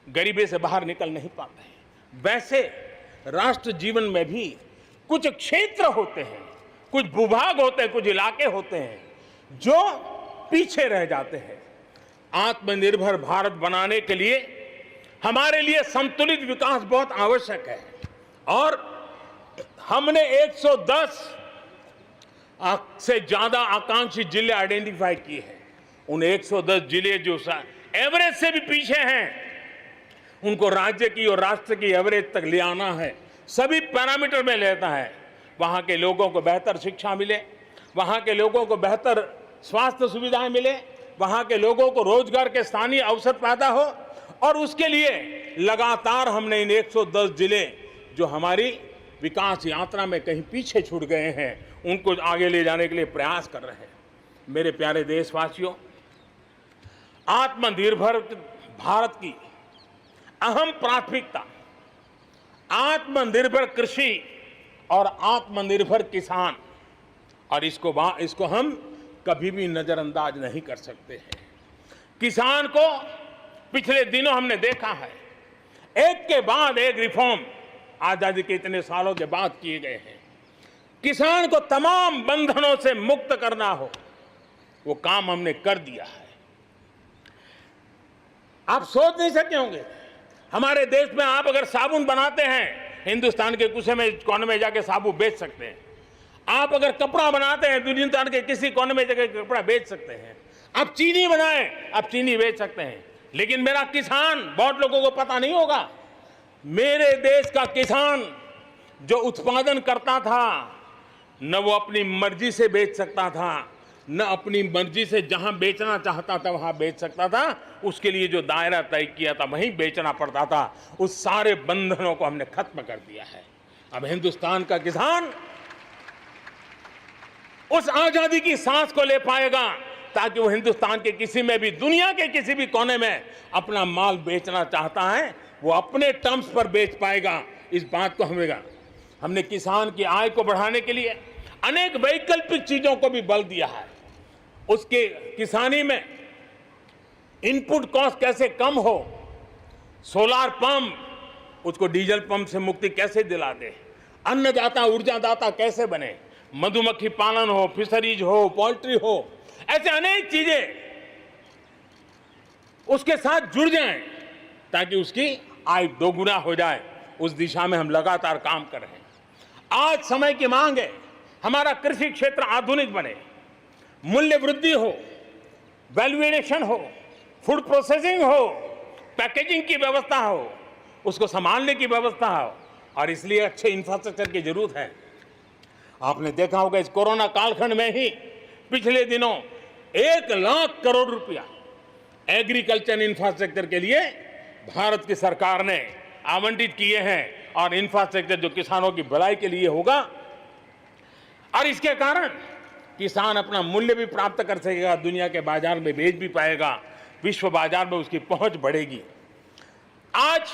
गरीबी से बाहर निकल नहीं पाते हैं, वैसे राष्ट्र जीवन में भी कुछ क्षेत्र होते हैं, कुछ भूभाग होते हैं, कुछ इलाके होते हैं जो पीछे रह जाते हैं। आत्मनिर्भर भारत बनाने के लिए हमारे लिए संतुलित विकास बहुत आवश्यक है और हमने 110 से ज्यादा आकांक्षी जिले आइडेंटिफाई किए हैं। उन 110 जिले जो एवरेज से भी पीछे हैं, उनको राज्य की और राष्ट्र की एवरेज तक ले आना है। सभी पैरामीटर में लेता है। वहां के लोगों को बेहतर शिक्षा मिले, वहां के लोगों को बेहतर स्वास्थ्य सुविधाएं मिले, वहां के लोगों को रोजगार के स्थानीय अवसर पैदा हो, और उसके लिए लगातार हमने इन 110 जिले जो हमारी विकास यात्रा में कहीं पीछे छूट गए हैं, उनको आगे ले जाने के लिए प्रयास कर रहे हैं। मेरे प्यारे देशवासियों, आत्मनिर्भर भारत की अहम प्राथमिकता आत्मनिर्भर कृषि और आत्मनिर्भर किसान, और इसको हम कभी भी नजरअंदाज नहीं कर सकते हैं। किसान को पिछले दिनों हमने देखा है, एक के बाद एक रिफॉर्म आजादी के इतने सालों के बाद किए गए हैं। किसान को तमाम बंधनों से मुक्त करना हो, वो काम हमने कर दिया है। आप सोच नहीं सकते होंगे, हमारे देश में आप अगर साबुन बनाते हैं, हिंदुस्तान के कोने में जाके साबुन बेच सकते हैं। आप अगर कपड़ा बनाते हैं, हिंदुस्तान के किसी कोने में जाके कपड़ा बेच सकते हैं। आप चीनी बनाएं, आप चीनी बेच सकते हैं। लेकिन मेरा किसान, बहुत लोगों को पता नहीं होगा, मेरे देश का किसान जो उत्पादन करता था, न वो अपनी मर्जी से बेच सकता था, न अपनी मर्जी से जहां बेचना चाहता था वहां बेच सकता था। उसके लिए जो दायरा तय किया था वहीं बेचना पड़ता था। उस सारे बंधनों को हमने खत्म कर दिया है। अब हिंदुस्तान का किसान उस आजादी की सांस को ले पाएगा, ताकि वो हिंदुस्तान के किसी में भी, दुनिया के किसी भी कोने में अपना माल बेचना चाहता है, वो अपने टर्म्स पर बेच पाएगा। इस बात को हमने किसान की आय को बढ़ाने के लिए अनेक वैकल्पिक चीजों को भी बल दिया है। उसके किसानी में इनपुट कॉस्ट कैसे कम हो, सोलार पंप, उसको डीजल पंप से मुक्ति कैसे दिला दे, अन्नदाता ऊर्जादाता कैसे बने, मधुमक्खी पालन हो, फिशरीज हो, पोल्ट्री हो, ऐसे अनेक चीजें उसके साथ जुड़ जाएं, ताकि उसकी आय दोगुना हो जाए। उस दिशा में हम लगातार काम कर रहे हैं। आज समय की मांग है, हमारा कृषि क्षेत्र आधुनिक बने, मूल्य वृद्धि हो, वैल्यू एडिशन हो, फूड प्रोसेसिंग हो, पैकेजिंग की व्यवस्था हो, उसको संभालने की व्यवस्था हो, और इसलिए अच्छे इंफ्रास्ट्रक्चर की जरूरत है। आपने देखा होगा, इस कोरोना कालखंड में ही पिछले दिनों 1 लाख करोड़ रुपया एग्रीकल्चर इंफ्रास्ट्रक्चर के लिए भारत की सरकार ने आवंटित किए हैं, और इंफ्रास्ट्रक्चर जो किसानों की भलाई के लिए होगा, और इसके कारण किसान अपना मूल्य भी प्राप्त कर सकेगा, दुनिया के बाजार में बेच भी पाएगा, विश्व बाजार में उसकी पहुंच बढ़ेगी। आज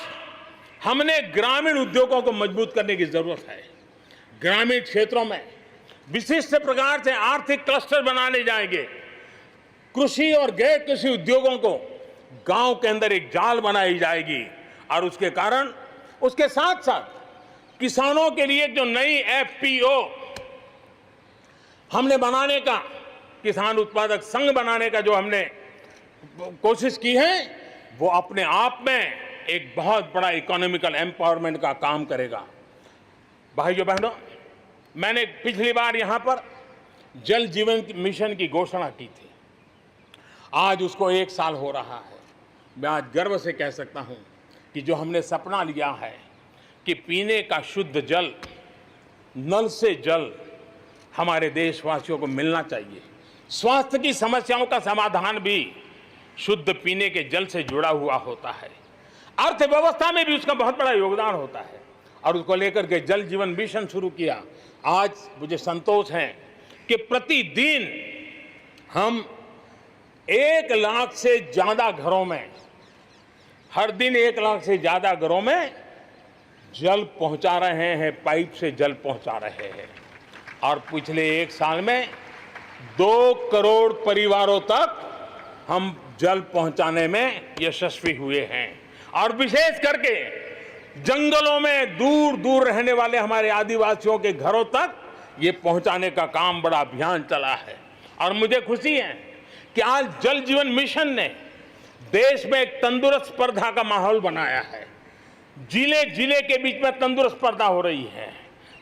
हमने ग्रामीण उद्योगों को मजबूत करने की जरूरत है। ग्रामीण क्षेत्रों में विशिष्ट प्रकार से आर्थिक क्लस्टर बनाने जाएंगे। कृषि और गैर कृषि उद्योगों को गांव के अंदर एक जाल बनाई जाएगी, और उसके कारण उसके साथ साथ किसानों के लिए जो नई एफपीओ हमने बनाने का, किसान उत्पादक संघ बनाने का जो हमने कोशिश की है, वो अपने आप में एक बहुत बड़ा इकोनॉमिकल एम्पावरमेंट का काम करेगा। भाइयों बहनों, मैंने पिछली बार यहां पर जल जीवन मिशन की घोषणा की थी। आज उसको 1 साल हो रहा है। मैं आज गर्व से कह सकता हूं कि जो हमने सपना लिया है कि पीने का शुद्ध जल, नल से जल हमारे देशवासियों को मिलना चाहिए। स्वास्थ्य की समस्याओं का समाधान भी शुद्ध पीने के जल से जुड़ा हुआ होता है। अर्थव्यवस्था में भी उसका बहुत बड़ा योगदान होता है और उसको लेकर के जल जीवन मिशन शुरू किया। आज मुझे संतोष है कि प्रतिदिन हम 1 लाख से ज्यादा घरों में, हर दिन 1 लाख से ज्यादा घरों में जल पहुंचा रहे हैं, पाइप से जल पहुंचा रहे हैं। और पिछले 1 साल में 2 करोड़ परिवारों तक हम जल पहुंचाने में यशस्वी हुए हैं। और विशेष करके जंगलों में दूर दूर रहने वाले हमारे आदिवासियों के घरों तक ये पहुंचाने का काम, बड़ा अभियान चला है। और मुझे खुशी है कि आज जल जीवन मिशन ने देश में एक तंदुरुस्त स्पर्धा का माहौल बनाया है। जिले जिले के बीच में तंदुरुस्त स्पर्धा हो रही है,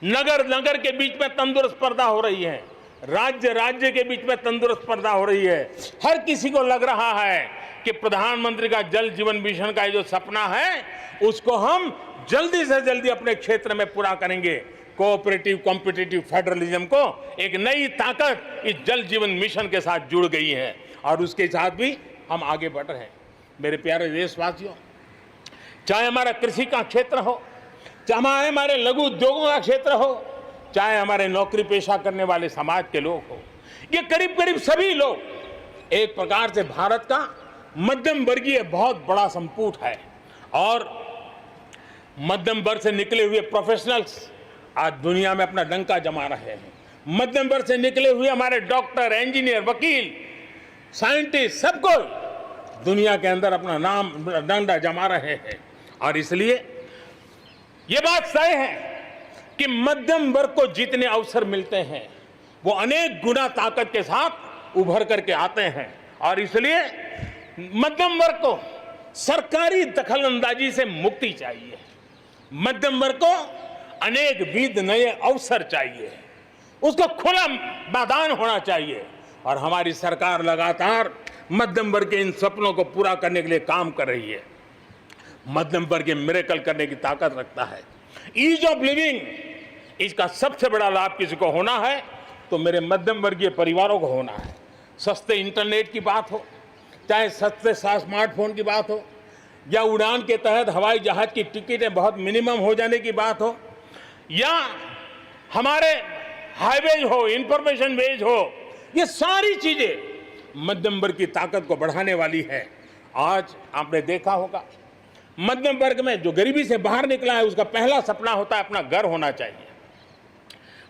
नगर नगर के बीच में तंदुरुस्त स्पर्धा हो रही है, राज्य राज्य के बीच में तंदुरुस्त स्पर्धा हो रही है। हर किसी को लग रहा है कि प्रधानमंत्री का जल जीवन मिशन का जो सपना है उसको हम जल्दी से जल्दी अपने क्षेत्र में पूरा करेंगे। कोऑपरेटिव कॉम्पिटिटिव फेडरलिज्म को एक नई ताकत इस जल जीवन मिशन के साथ जुड़ गई है और उसके साथ भी हम आगे बढ़ रहे हैं। मेरे प्यारे देशवासियों, चाहे हमारा कृषि का क्षेत्र हो, चाहे हमारे लघु उद्योगों का क्षेत्र हो, चाहे हमारे नौकरी पेशा करने वाले समाज के लोग हो, ये करीब करीब सभी लोग एक प्रकार से भारत का मध्यम वर्गीय बहुत बड़ा संपुट है। और मध्यम वर्ग से निकले हुए प्रोफेशनल्स आज दुनिया में अपना डंका जमा रहे हैं। मध्यम वर्ग से निकले हुए हमारे डॉक्टर, इंजीनियर, वकील, साइंटिस्ट, सब कोई दुनिया के अंदर अपना नाम डंडा जमा रहे हैं। और इसलिए ये बात तय है कि मध्यम वर्ग को जितने अवसर मिलते हैं वो अनेक गुना ताकत के साथ उभर करके आते हैं। और इसलिए मध्यम वर्ग को सरकारी दखलंदाजी से मुक्ति चाहिए। मध्यम वर्ग को अनेक विध नए अवसर चाहिए, उसको खुला मैदान होना चाहिए। और हमारी सरकार लगातार मध्यम वर्ग के इन सपनों को पूरा करने के लिए काम कर रही है। मध्यम वर्ग ये मिरेकल करने की ताकत रखता है। ईज ऑफ लिविंग, इसका सबसे बड़ा लाभ किसी को होना है तो मेरे मध्यम वर्गीय परिवारों को होना है। सस्ते इंटरनेट की बात हो, चाहे सस्ते स्मार्टफोन की बात हो, या उड़ान के तहत हवाई जहाज की टिकटें बहुत मिनिमम हो जाने की बात हो, या हमारे हाईवेज हो, इंफॉर्मेशन वेज हो, ये सारी चीजें मध्यम वर्ग की ताकत को बढ़ाने वाली है। आज आपने देखा होगा मध्यम वर्ग में जो गरीबी से बाहर निकला है उसका पहला सपना होता है अपना घर होना चाहिए।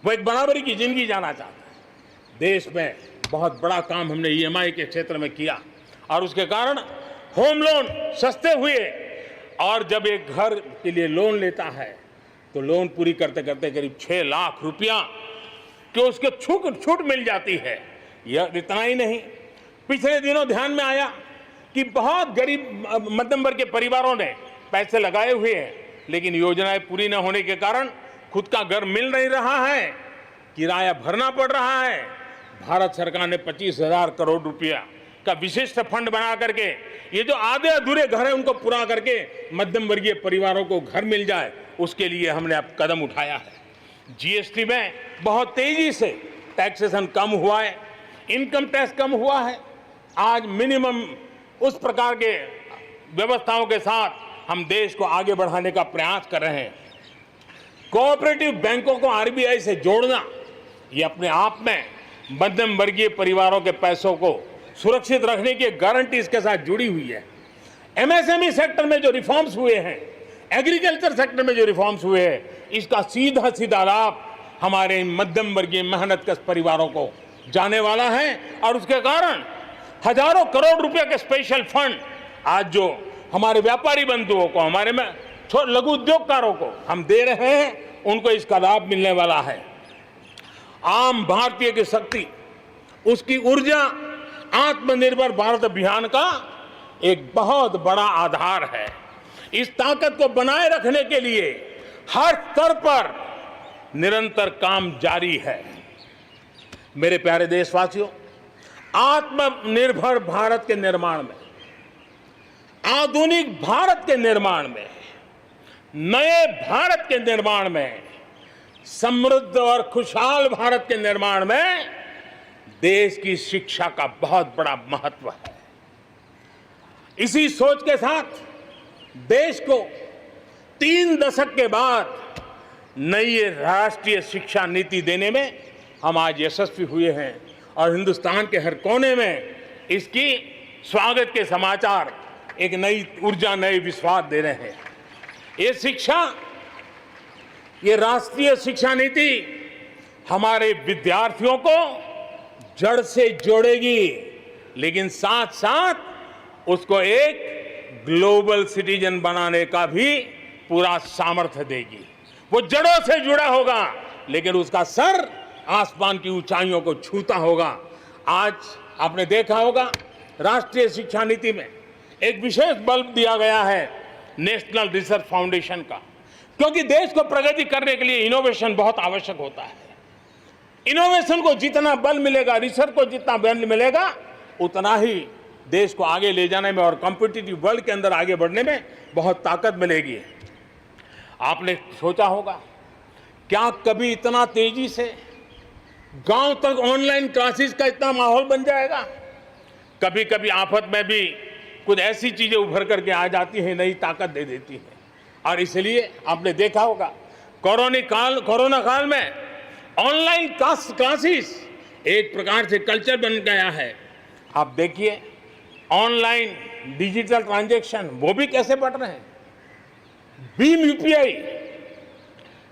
वो एक बराबरी की जिंदगी जाना चाहता है। देश में बहुत बड़ा काम हमने ईएमआई के क्षेत्र में किया और उसके कारण होम लोन सस्ते हुए। और जब एक घर के लिए लोन लेता है तो लोन पूरी करते करते करीब 6 लाख रुपया कि उसके छूट मिल जाती है। यह इतना ही नहीं, पिछले दिनों ध्यान में आया कि बहुत गरीब मध्यम वर्ग के परिवारों ने पैसे लगाए हुए हैं, लेकिन योजनाएं पूरी न होने के कारण खुद का घर मिल नहीं रहा है, किराया भरना पड़ रहा है। भारत सरकार ने 25,000 करोड़ रुपया का विशिष्ट फंड बना करके ये जो आधे अधूरे घर हैं उनको पूरा करके मध्यम वर्गीय परिवारों को घर मिल जाए, उसके लिए हमने अब कदम उठाया है। जीएसटी में बहुत तेजी से टैक्सेशन कम हुआ है, इनकम टैक्स कम हुआ है। आज मिनिमम उस प्रकार के व्यवस्थाओं के साथ हम देश को आगे बढ़ाने का प्रयास कर रहे हैं। कोऑपरेटिव बैंकों को आरबीआई से जोड़ना ये अपने आप में मध्यम वर्गीय परिवारों के पैसों को सुरक्षित रखने की गारंटी इसके साथ जुड़ी हुई है। एमएसएमई सेक्टर में जो रिफॉर्म्स हुए हैं, एग्रीकल्चर सेक्टर में जो रिफॉर्म्स हुए हैं, इसका सीधा सीधा लाभ हमारे मध्यम वर्गीय मेहनतकश परिवारों को जाने वाला है। और उसके कारण हजारों करोड़ रुपए के स्पेशल फंड आज जो हमारे व्यापारी बंधुओं को, हमारे में लघु उद्योगकारों को हम दे रहे हैं, उनको इसका लाभ मिलने वाला है। आम भारतीय की शक्ति, उसकी ऊर्जा आत्मनिर्भर भारत अभियान का एक बहुत बड़ा आधार है। इस ताकत को बनाए रखने के लिए हर स्तर पर निरंतर काम जारी है। मेरे प्यारे देशवासियों, आत्मनिर्भर भारत के निर्माण में, आधुनिक भारत के निर्माण में, नए भारत के निर्माण में, समृद्ध और खुशहाल भारत के निर्माण में देश की शिक्षा का बहुत बड़ा महत्व है। इसी सोच के साथ देश को 3 दशक के बाद नई राष्ट्रीय शिक्षा नीति देने में हम आज यशस्वी हुए हैं और हिंदुस्तान के हर कोने में इसकी स्वागत के समाचार एक नई ऊर्जा, नए विश्वास दे रहे हैं। ये राष्ट्रीय शिक्षा नीति हमारे विद्यार्थियों को जड़ से जोड़ेगी, लेकिन साथ साथ उसको एक ग्लोबल सिटीजन बनाने का भी पूरा सामर्थ्य देगी। वो जड़ों से जुड़ा होगा, लेकिन उसका सर आसमान की ऊंचाइयों को छूता होगा। आज आपने देखा होगा राष्ट्रीय शिक्षा नीति में एक विशेष बल दिया गया है नेशनल रिसर्च फाउंडेशन का, क्योंकि देश को प्रगति करने के लिए इनोवेशन बहुत आवश्यक होता है। इनोवेशन को जितना बल मिलेगा, रिसर्च को जितना बल मिलेगा, उतना ही देश को आगे ले जाने में और कॉम्पिटिटिव वर्ल्ड के अंदर आगे बढ़ने में बहुत ताकत मिलेगी। आपने सोचा होगा, क्या कभी इतना तेजी से गांव तक ऑनलाइन क्लासेस का इतना माहौल बन जाएगा? कभी कभी आफत में भी कुछ ऐसी चीजें उभर करके आ जाती हैं, नई ताकत दे देती हैं। और इसलिए आपने देखा होगा कोरोना काल में ऑनलाइन क्लासेस एक प्रकार से कल्चर बन गया है। आप देखिए ऑनलाइन डिजिटल ट्रांजैक्शन वो भी कैसे बढ़ रहे हैं। भीम यूपीआई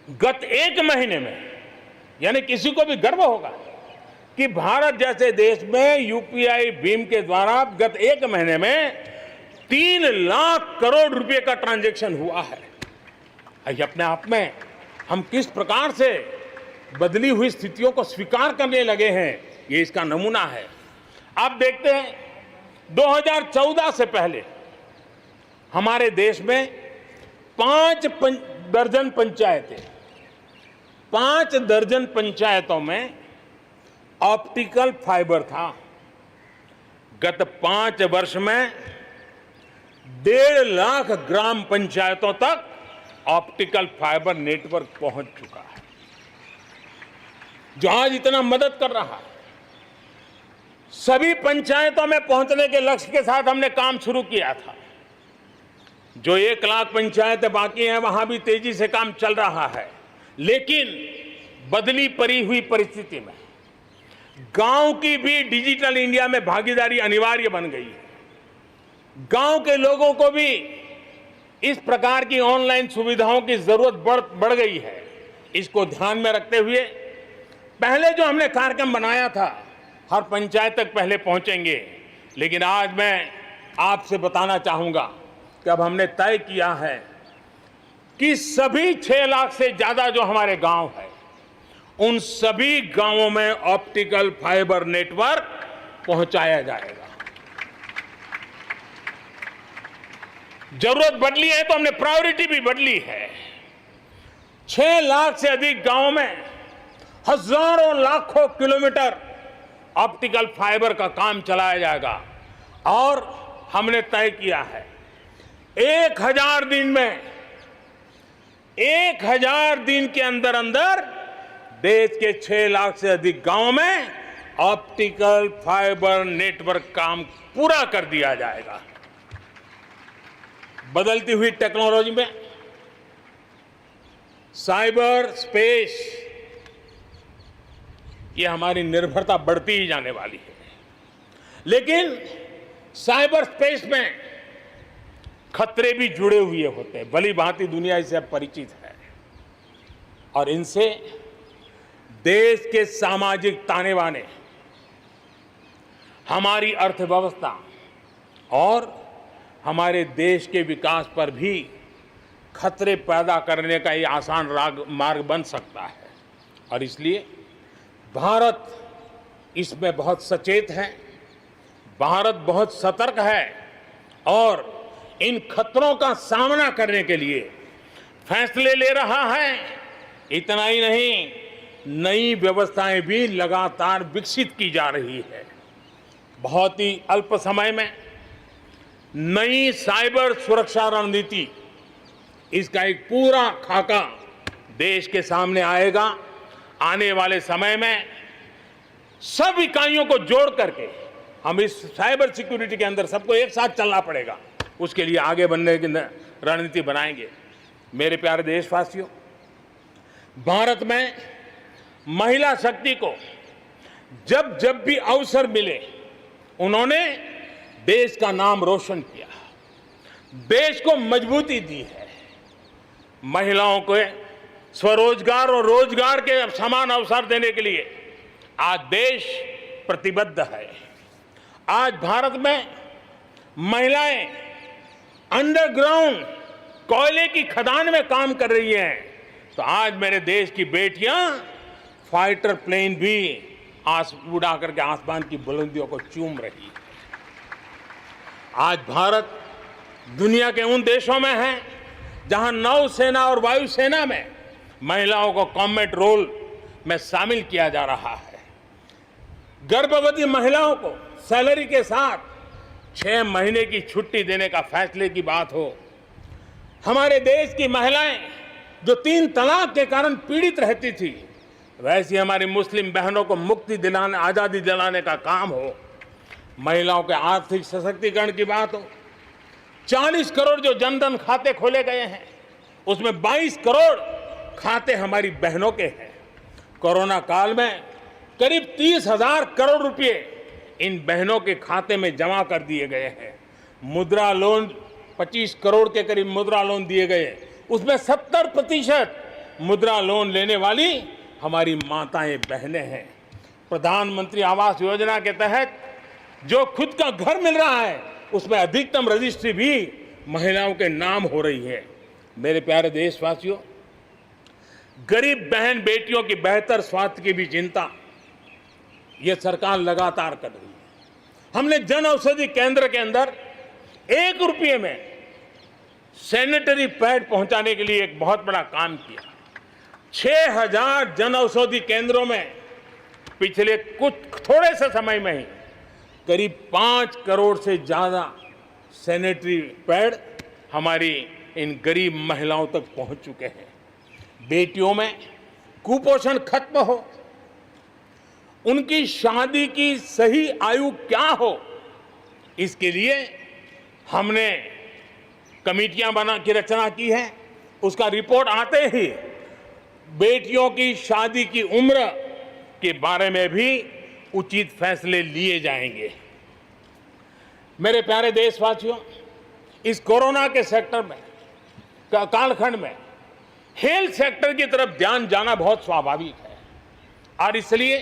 गत 1 महीने में, यानी किसी को भी गर्व होगा कि भारत जैसे देश में यूपीआई भीम के द्वारा गत 1 महीने में 3 लाख करोड़ रुपए का ट्रांजैक्शन हुआ है। ये अपने आप में हम किस प्रकार से बदली हुई स्थितियों को स्वीकार करने लगे हैं, ये इसका नमूना है। आप देखते हैं 2014 से पहले हमारे देश में 5 दर्जन पंचायतों में ऑप्टिकल फाइबर था। गत 5 वर्ष में 1.5 लाख ग्राम पंचायतों तक ऑप्टिकल फाइबर नेटवर्क पहुंच चुका है, जो आज इतना मदद कर रहा है। सभी पंचायतों में पहुंचने के लक्ष्य के साथ हमने काम शुरू किया था। जो 1 लाख पंचायतें बाकी हैं, वहां भी तेजी से काम चल रहा है, लेकिन बदली पड़ी हुई परिस्थिति में गांव की भी डिजिटल इंडिया में भागीदारी अनिवार्य बन गई है। गांव के लोगों को भी इस प्रकार की ऑनलाइन सुविधाओं की जरूरत बढ़ गई है। इसको ध्यान में रखते हुए पहले जो हमने कार्यक्रम बनाया था, हर पंचायत तक पहले पहुंचेंगे, लेकिन आज मैं आपसे बताना चाहूंगा कि अब हमने तय किया है कि सभी 6 लाख से ज्यादा जो हमारे गांव है, उन सभी गांवों में ऑप्टिकल फाइबर नेटवर्क पहुंचाया जाएगा। जरूरत बदली है तो हमने प्रायोरिटी भी बदली है। 6 लाख से अधिक गांवों में हजारों लाखों किलोमीटर ऑप्टिकल फाइबर का काम चलाया जाएगा और हमने तय किया है 1000 दिन में 1000 दिन के अंदर अंदर देश के 6 लाख से अधिक गांवों में ऑप्टिकल फाइबर नेटवर्क काम पूरा कर दिया जाएगा। बदलती हुई टेक्नोलॉजी में साइबर स्पेस, ये हमारी निर्भरता बढ़ती ही जाने वाली है। लेकिन साइबर स्पेस में खतरे भी जुड़े हुए होते हैं, भली भांति दुनिया इससे अब परिचित है, और इनसे देश के सामाजिक ताने बाने, हमारी अर्थव्यवस्था और हमारे देश के विकास पर भी खतरे पैदा करने का ये आसान मार्ग बन सकता है। और इसलिए भारत इसमें बहुत सचेत है, भारत बहुत सतर्क है और इन खतरों का सामना करने के लिए फैसले ले रहा है, इतना ही नहीं, नई व्यवस्थाएं भी लगातार विकसित की जा रही है। बहुत ही अल्प समय में नई साइबर सुरक्षा रणनीति, इसका एक पूरा खाका देश के सामने आएगा। आने वाले समय में सब इकाइयों को जोड़ करके हम इस साइबर सिक्योरिटी के अंदर सबको एक साथ चलना पड़ेगा। उसके लिए आगे बढ़ने की रणनीति बनाएंगे। मेरे प्यारे देशवासियों, भारत में महिला शक्ति को जब जब भी अवसर मिले उन्होंने देश का नाम रोशन किया, देश को मजबूती दी है। महिलाओं को स्वरोजगार और रोजगार के समान अवसर देने के लिए आज देश प्रतिबद्ध है। आज भारत में महिलाएं अंडरग्राउंड कोयले की खदान में काम कर रही हैं, तो आज मेरे देश की बेटियां फाइटर प्लेन भी उड़ा करके आसमान की बुलंदियों को चूम रही है। आज भारत दुनिया के उन देशों में है जहां नौसेना और वायुसेना में महिलाओं को कॉम्बैट रोल में शामिल किया जा रहा है। गर्भवती महिलाओं को सैलरी के साथ 6 महीने की छुट्टी देने का फैसले की बात हो। हमारे देश की महिलाएं जो 3 तलाक के कारण पीड़ित रहती थी, वैसी हमारी मुस्लिम बहनों को मुक्ति दिलाने, आज़ादी दिलाने का काम हो। महिलाओं के आर्थिक सशक्तिकरण की बात हो। 40 करोड़ जो जनधन खाते खोले गए हैं, उसमें 22 करोड़ खाते हमारी बहनों के हैं। कोरोना काल में करीब 30,000 करोड़ रुपए इन बहनों के खाते में जमा कर दिए गए हैं। मुद्रा लोन 25 करोड़ के करीब मुद्रा लोन दिए गए, उसमें 70% मुद्रा लोन लेने वाली हमारी माताएं बहनें हैं। प्रधानमंत्री आवास योजना के तहत जो खुद का घर मिल रहा है, उसमें अधिकतम रजिस्ट्री भी महिलाओं के नाम हो रही है। मेरे प्यारे देशवासियों, गरीब बहन बेटियों की बेहतर स्वास्थ्य की भी चिंता यह सरकार लगातार कर रही है। हमने जन औषधि केंद्र के अंदर 1 रुपये में सैनिटरी पैड पहुंचाने के लिए एक बहुत बड़ा काम किया। 6,000 जन औषधि केंद्रों में पिछले कुछ थोड़े से समय में ही करीब 5 करोड़ से ज्यादा सैनिटरी पैड हमारी इन गरीब महिलाओं तक पहुंच चुके हैं। बेटियों में कुपोषण खत्म हो, उनकी शादी की सही आयु क्या हो, इसके लिए हमने कमेटियां बना की रचना की है। उसका रिपोर्ट आते ही बेटियों की शादी की उम्र के बारे में भी उचित फैसले लिए जाएंगे। मेरे प्यारे देशवासियों, इस कोरोना के सेक्टर में कालखंड में हेल्थ सेक्टर की तरफ ध्यान जाना बहुत स्वाभाविक है और इसलिए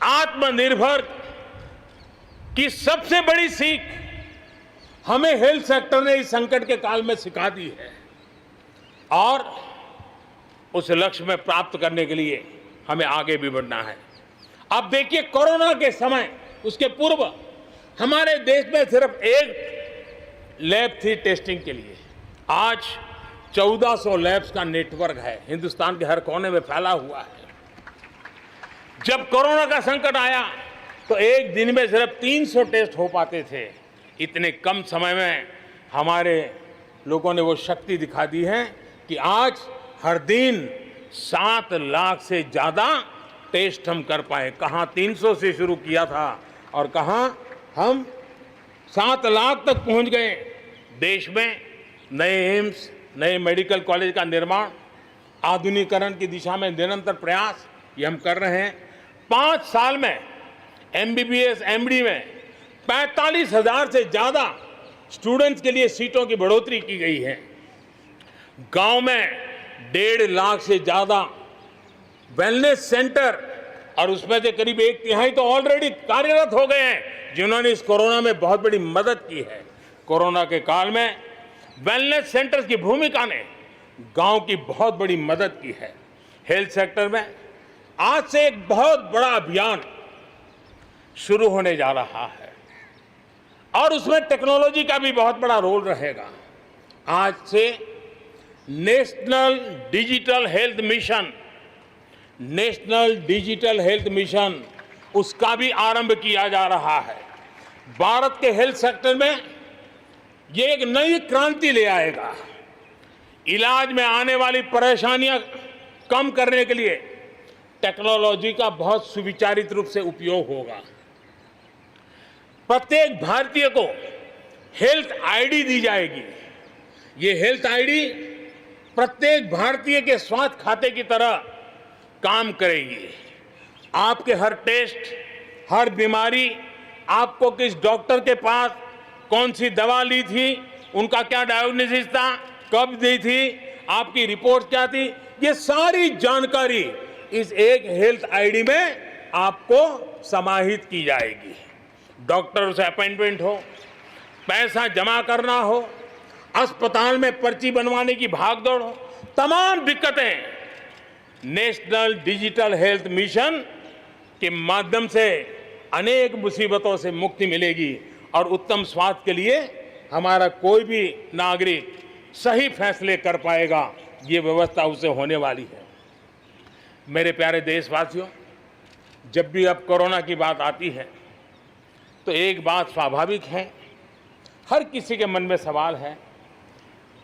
आत्मनिर्भर की सबसे बड़ी सीख हमें हेल्थ सेक्टर ने इस संकट के काल में सिखा दी है और उस लक्ष्य में प्राप्त करने के लिए हमें आगे भी बढ़ना है। अब देखिए, कोरोना के समय, उसके पूर्व हमारे देश में सिर्फ एक लैब थी टेस्टिंग के लिए। आज 1400 लैब्स का नेटवर्क है, हिंदुस्तान के हर कोने में फैला हुआ है। जब कोरोना का संकट आया तो एक दिन में सिर्फ 300 टेस्ट हो पाते थे। इतने कम समय में हमारे लोगों ने वो शक्ति दिखा दी है कि आज हर दिन 7 लाख से ज्यादा टेस्ट हम कर पाए। कहाँ 300 से शुरू किया था और कहाँ हम 7 लाख तक पहुंच गए। देश में नए एम्स, नए मेडिकल कॉलेज का निर्माण, आधुनिकीकरण की दिशा में निरंतर प्रयास ये हम कर रहे हैं। 5 साल में MBBS, MD में 45,000 से ज्यादा स्टूडेंट्स के लिए सीटों की बढ़ोतरी की गई है। गांव में 1.5 लाख से ज्यादा वेलनेस सेंटर और उसमें से करीब 1/3 तो ऑलरेडी कार्यरत हो गए हैं, जिन्होंने इस कोरोना में बहुत बड़ी मदद की है। कोरोना के काल में वेलनेस सेंटर्स की भूमिका ने गांव की बहुत बड़ी मदद की है। हेल्थ सेक्टर में आज से एक बहुत बड़ा अभियान शुरू होने जा रहा है और उसमें टेक्नोलॉजी का भी बहुत बड़ा रोल रहेगा। आज से national digital health mission, national digital health mission उसका भी आरंभ किया जा रहा है। भारत के हेल्थ सेक्टर में ये एक नई क्रांति ले आएगा। इलाज में आने वाली परेशानियां कम करने के लिए टेक्नोलॉजी का बहुत सुविचारित रूप से उपयोग होगा। प्रत्येक भारतीय को हेल्थ आईडी दी जाएगी। ये हेल्थ आईडी प्रत्येक भारतीय के स्वास्थ्य खाते की तरह काम करेगी। आपके हर टेस्ट, हर बीमारी, आपको किस डॉक्टर के पास कौन सी दवा ली थी, उनका क्या डायग्नोसिस था, कब दी थी, आपकी रिपोर्ट क्या थी, ये सारी जानकारी इस एक हेल्थ आईडी में आपको समाहित की जाएगी। डॉक्टर से अपॉइंटमेंट हो, पैसा जमा करना हो, अस्पताल में पर्ची बनवाने की भागदौड़ हो, तमाम दिक्कतें नेशनल डिजिटल हेल्थ मिशन के माध्यम से अनेक मुसीबतों से मुक्ति मिलेगी और उत्तम स्वास्थ्य के लिए हमारा कोई भी नागरिक सही फैसले कर पाएगा। ये व्यवस्था उसे होने वाली है। मेरे प्यारे देशवासियों, जब भी अब कोरोना की बात आती है तो एक बात स्वाभाविक है, हर किसी के मन में सवाल है,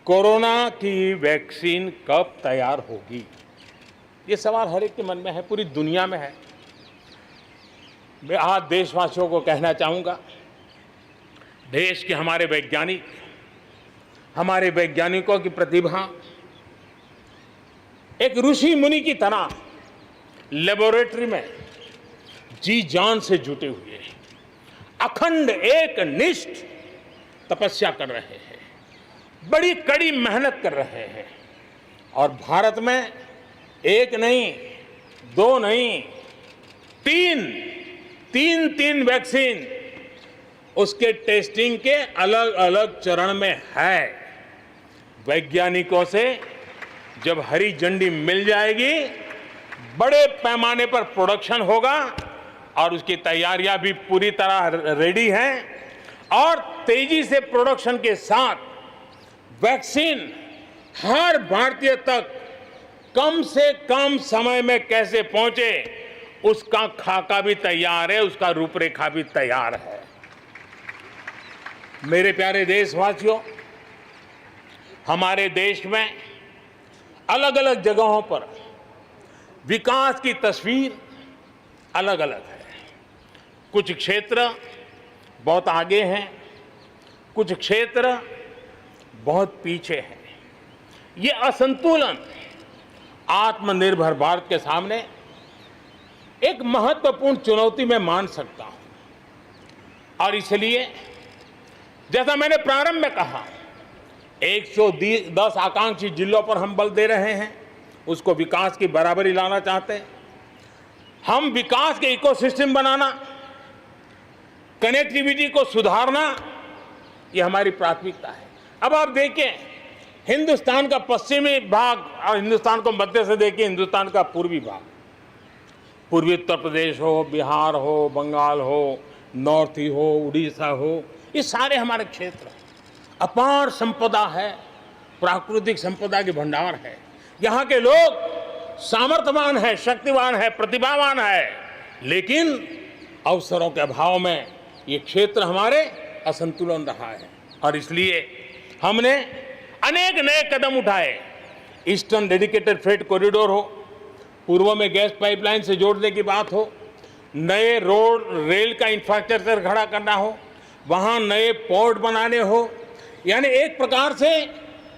कोरोना की वैक्सीन कब तैयार होगी? ये सवाल हर एक के मन में है, पूरी दुनिया में है। मैं आज देशवासियों को कहना चाहूँगा, देश के हमारे वैज्ञानिकों की प्रतिभा एक ऋषि मुनि की तरह लेबोरेटरी में जी जान से जुटे हुए हैं, अखंड एक निष्ठ तपस्या कर रहे हैं, बड़ी कड़ी मेहनत कर रहे हैं और भारत में एक नहीं, दो नहीं, तीन वैक्सीन उसके टेस्टिंग के अलग अलग चरण में है। वैज्ञानिकों से जब हरी झंडी मिल जाएगी, बड़े पैमाने पर प्रोडक्शन होगा और उसकी तैयारियां भी पूरी तरह रेडी हैं और तेजी से प्रोडक्शन के साथ वैक्सीन हर भारतीय तक कम से कम समय में कैसे पहुंचे, उसका खाका भी तैयार है, उसका रूपरेखा भी तैयार है। मेरे प्यारे देशवासियों, हमारे देश में अलग अलग जगहों पर विकास की तस्वीर अलग अलग है। कुछ क्षेत्र बहुत आगे हैं, कुछ क्षेत्र बहुत पीछे हैं। ये असंतुलन आत्मनिर्भर भारत के सामने एक महत्वपूर्ण चुनौती मैं मान सकता हूं और इसलिए जैसा मैंने प्रारंभ में कहा, 110 आकांक्षी जिलों पर हम बल दे रहे हैं, उसको विकास की बराबरी लाना चाहते हैं। हम विकास के इकोसिस्टम बनाना, कनेक्टिविटी को सुधारना, ये हमारी प्राथमिकता है। अब आप देखें, हिंदुस्तान का पश्चिमी भाग और हिंदुस्तान को मध्य से देखिए, हिंदुस्तान का पूर्वी भाग, पूर्वी उत्तर प्रदेश हो, बिहार हो, बंगाल हो, नॉर्थ ही हो, उड़ीसा हो, ये सारे हमारे क्षेत्र अपार संपदा है, प्राकृतिक संपदा के भंडार है। यहाँ के लोग सामर्थ्यवान है, शक्तिवान है, प्रतिभावान है, लेकिन अवसरों के अभाव में ये क्षेत्र हमारे असंतुलन रहा है और इसलिए हमने अनेक नए कदम उठाए। ईस्टर्न डेडिकेटेड फ्रेट कॉरिडोर हो, पूर्व में गैस पाइपलाइन से जोड़ने की बात हो, नए रोड रेल का इंफ्रास्ट्रक्चर खड़ा करना हो, वहाँ नए पोर्ट बनाने हो, यानी एक प्रकार से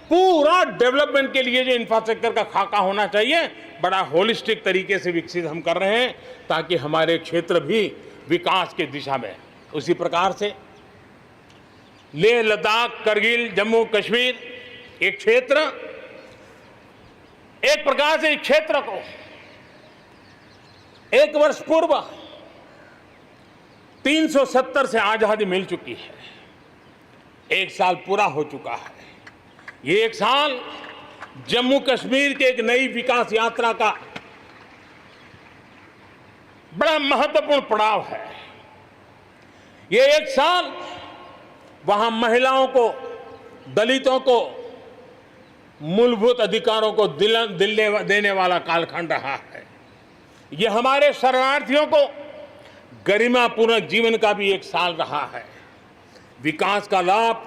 पूरा डेवलपमेंट के लिए जो इंफ्रास्ट्रक्चर का खाका होना चाहिए, बड़ा होलिस्टिक तरीके से विकसित हम कर रहे हैं ताकि हमारे क्षेत्र भी विकास की दिशा में। उसी प्रकार से लेह लद्दाख, करगिल, जम्मू कश्मीर, एक क्षेत्र, एक प्रकार से इस क्षेत्र को 1 वर्ष पूर्व 370 से आजादी मिल चुकी है, 1 साल पूरा हो चुका है। ये 1 साल जम्मू कश्मीर के एक नई विकास यात्रा का बड़ा महत्वपूर्ण पड़ाव है। ये 1 साल वहां महिलाओं को, दलितों को मूलभूत अधिकारों को दिल देने वाला कालखंड रहा है। ये हमारे शरणार्थियों को गरिमापूर्ण जीवन का भी एक साल रहा है। विकास का लाभ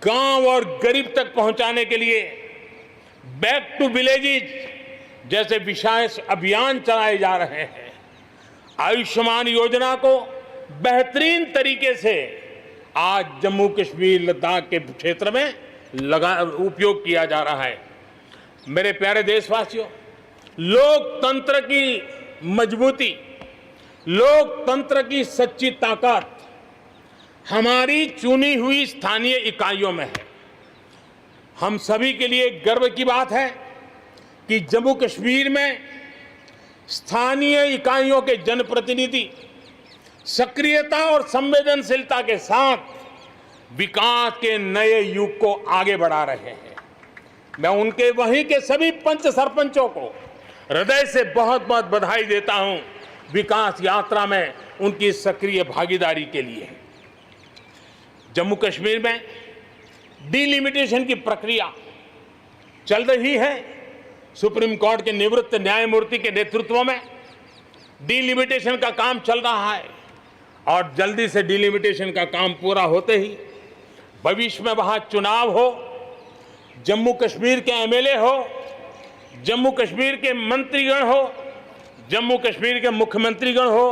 गांव और गरीब तक पहुंचाने के लिए बैक टू विलेजेस जैसे विशेष अभियान चलाए जा रहे हैं। आयुष्मान योजना को बेहतरीन तरीके से आज जम्मू कश्मीर लद्दाख के क्षेत्र में उपयोग किया जा रहा है। मेरे प्यारे देशवासियों, लोकतंत्र की मजबूती, लोकतंत्र की सच्ची ताकत हमारी चुनी हुई स्थानीय इकाइयों में है। हम सभी के लिए गर्व की बात है कि जम्मू कश्मीर में स्थानीय इकाइयों के जनप्रतिनिधि सक्रियता और संवेदनशीलता के साथ विकास के नए युग को आगे बढ़ा रहे हैं। मैं उनके वहीं के सभी पंच सरपंचों को हृदय से बहुत बहुत बधाई देता हूं विकास यात्रा में उनकी सक्रिय भागीदारी के लिए। जम्मू कश्मीर में डिलिमिटेशन की प्रक्रिया चल रही है। सुप्रीम कोर्ट के निवृत्त न्यायमूर्ति के नेतृत्व में डिलिमिटेशन का काम चल रहा है और जल्दी से डिलिमिटेशन का काम पूरा होते ही भविष्य में वहां चुनाव हो, जम्मू कश्मीर के एमएलए हो, जम्मू कश्मीर के मंत्रीगण हो, जम्मू कश्मीर के मुख्यमंत्रीगण हो,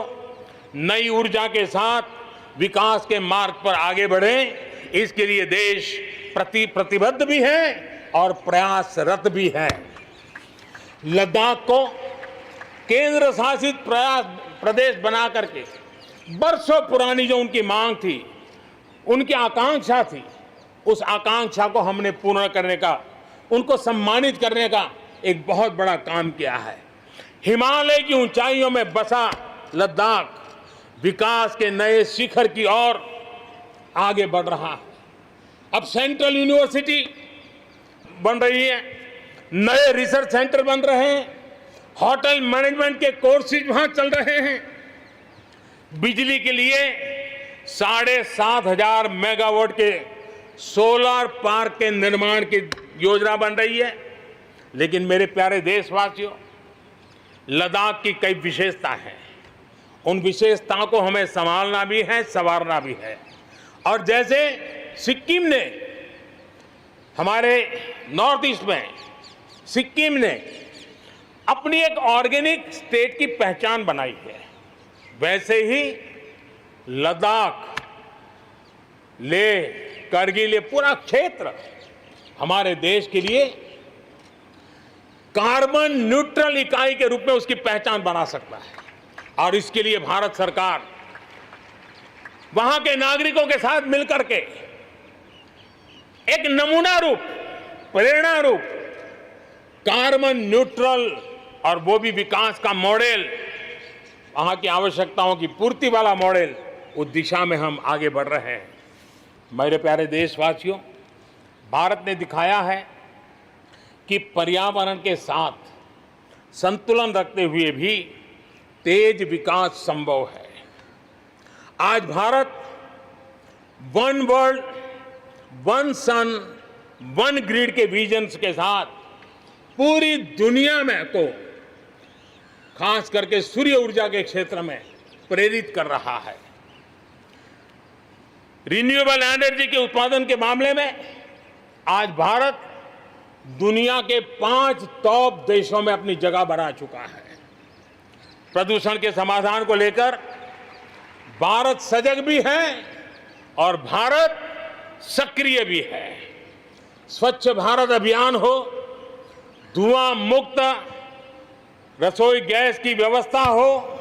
नई ऊर्जा के साथ विकास के मार्ग पर आगे बढ़ें। इसके लिए देश प्रतिबद्ध भी है और प्रयासरत भी है। लद्दाख को केंद्र शासित प्रदेश बना करके बरसों पुरानी जो उनकी मांग थी, उनकी आकांक्षा थी, उस आकांक्षा को हमने पूर्ण करने का, उनको सम्मानित करने का एक बहुत बड़ा काम किया है। हिमालय की ऊंचाइयों में बसा लद्दाख विकास के नए शिखर की ओर आगे बढ़ रहा है। अब सेंट्रल यूनिवर्सिटी बन रही है, नए रिसर्च सेंटर बन रहे हैं, होटल मैनेजमेंट के कोर्सेज वहां चल रहे हैं। बिजली के लिए 7,500 मेगावाट के सोलर पार्क के निर्माण की योजना बन रही है। लेकिन मेरे प्यारे देशवासियों, लद्दाख की कई विशेषता हैं। उन विशेषताओं को हमें संभालना भी है, संवारना भी है। और जैसे सिक्किम ने, हमारे नॉर्थ ईस्ट में सिक्किम ने अपनी एक ऑर्गेनिक स्टेट की पहचान बनाई है, वैसे ही लद्दाख, लेह, करगिल, ये पूरा क्षेत्र हमारे देश के लिए कार्बन न्यूट्रल इकाई के रूप में उसकी पहचान बना सकता है। और इसके लिए भारत सरकार वहां के नागरिकों के साथ मिलकर के एक नमूना रूप, प्रेरणा रूप कार्बन न्यूट्रल और वो भी विकास का मॉडल, वहां की आवश्यकताओं की पूर्ति वाला मॉडल, उस दिशा में हम आगे बढ़ रहे हैं। मेरे प्यारे देशवासियों, भारत ने दिखाया है कि पर्यावरण के साथ संतुलन रखते हुए भी तेज विकास संभव है। आज भारत वन वर्ल्ड, वन सन, वन ग्रिड के विजन के साथ पूरी दुनिया में को खास करके सूर्य ऊर्जा के क्षेत्र में प्रेरित कर रहा है। रिन्यूएबल एनर्जी के उत्पादन के मामले में आज भारत दुनिया के 5 टॉप देशों में अपनी जगह बना चुका है। प्रदूषण के समाधान को लेकर भारत सजग भी है और भारत सक्रिय भी है। स्वच्छ भारत अभियान हो, धुआं मुक्त रसोई गैस की व्यवस्था हो,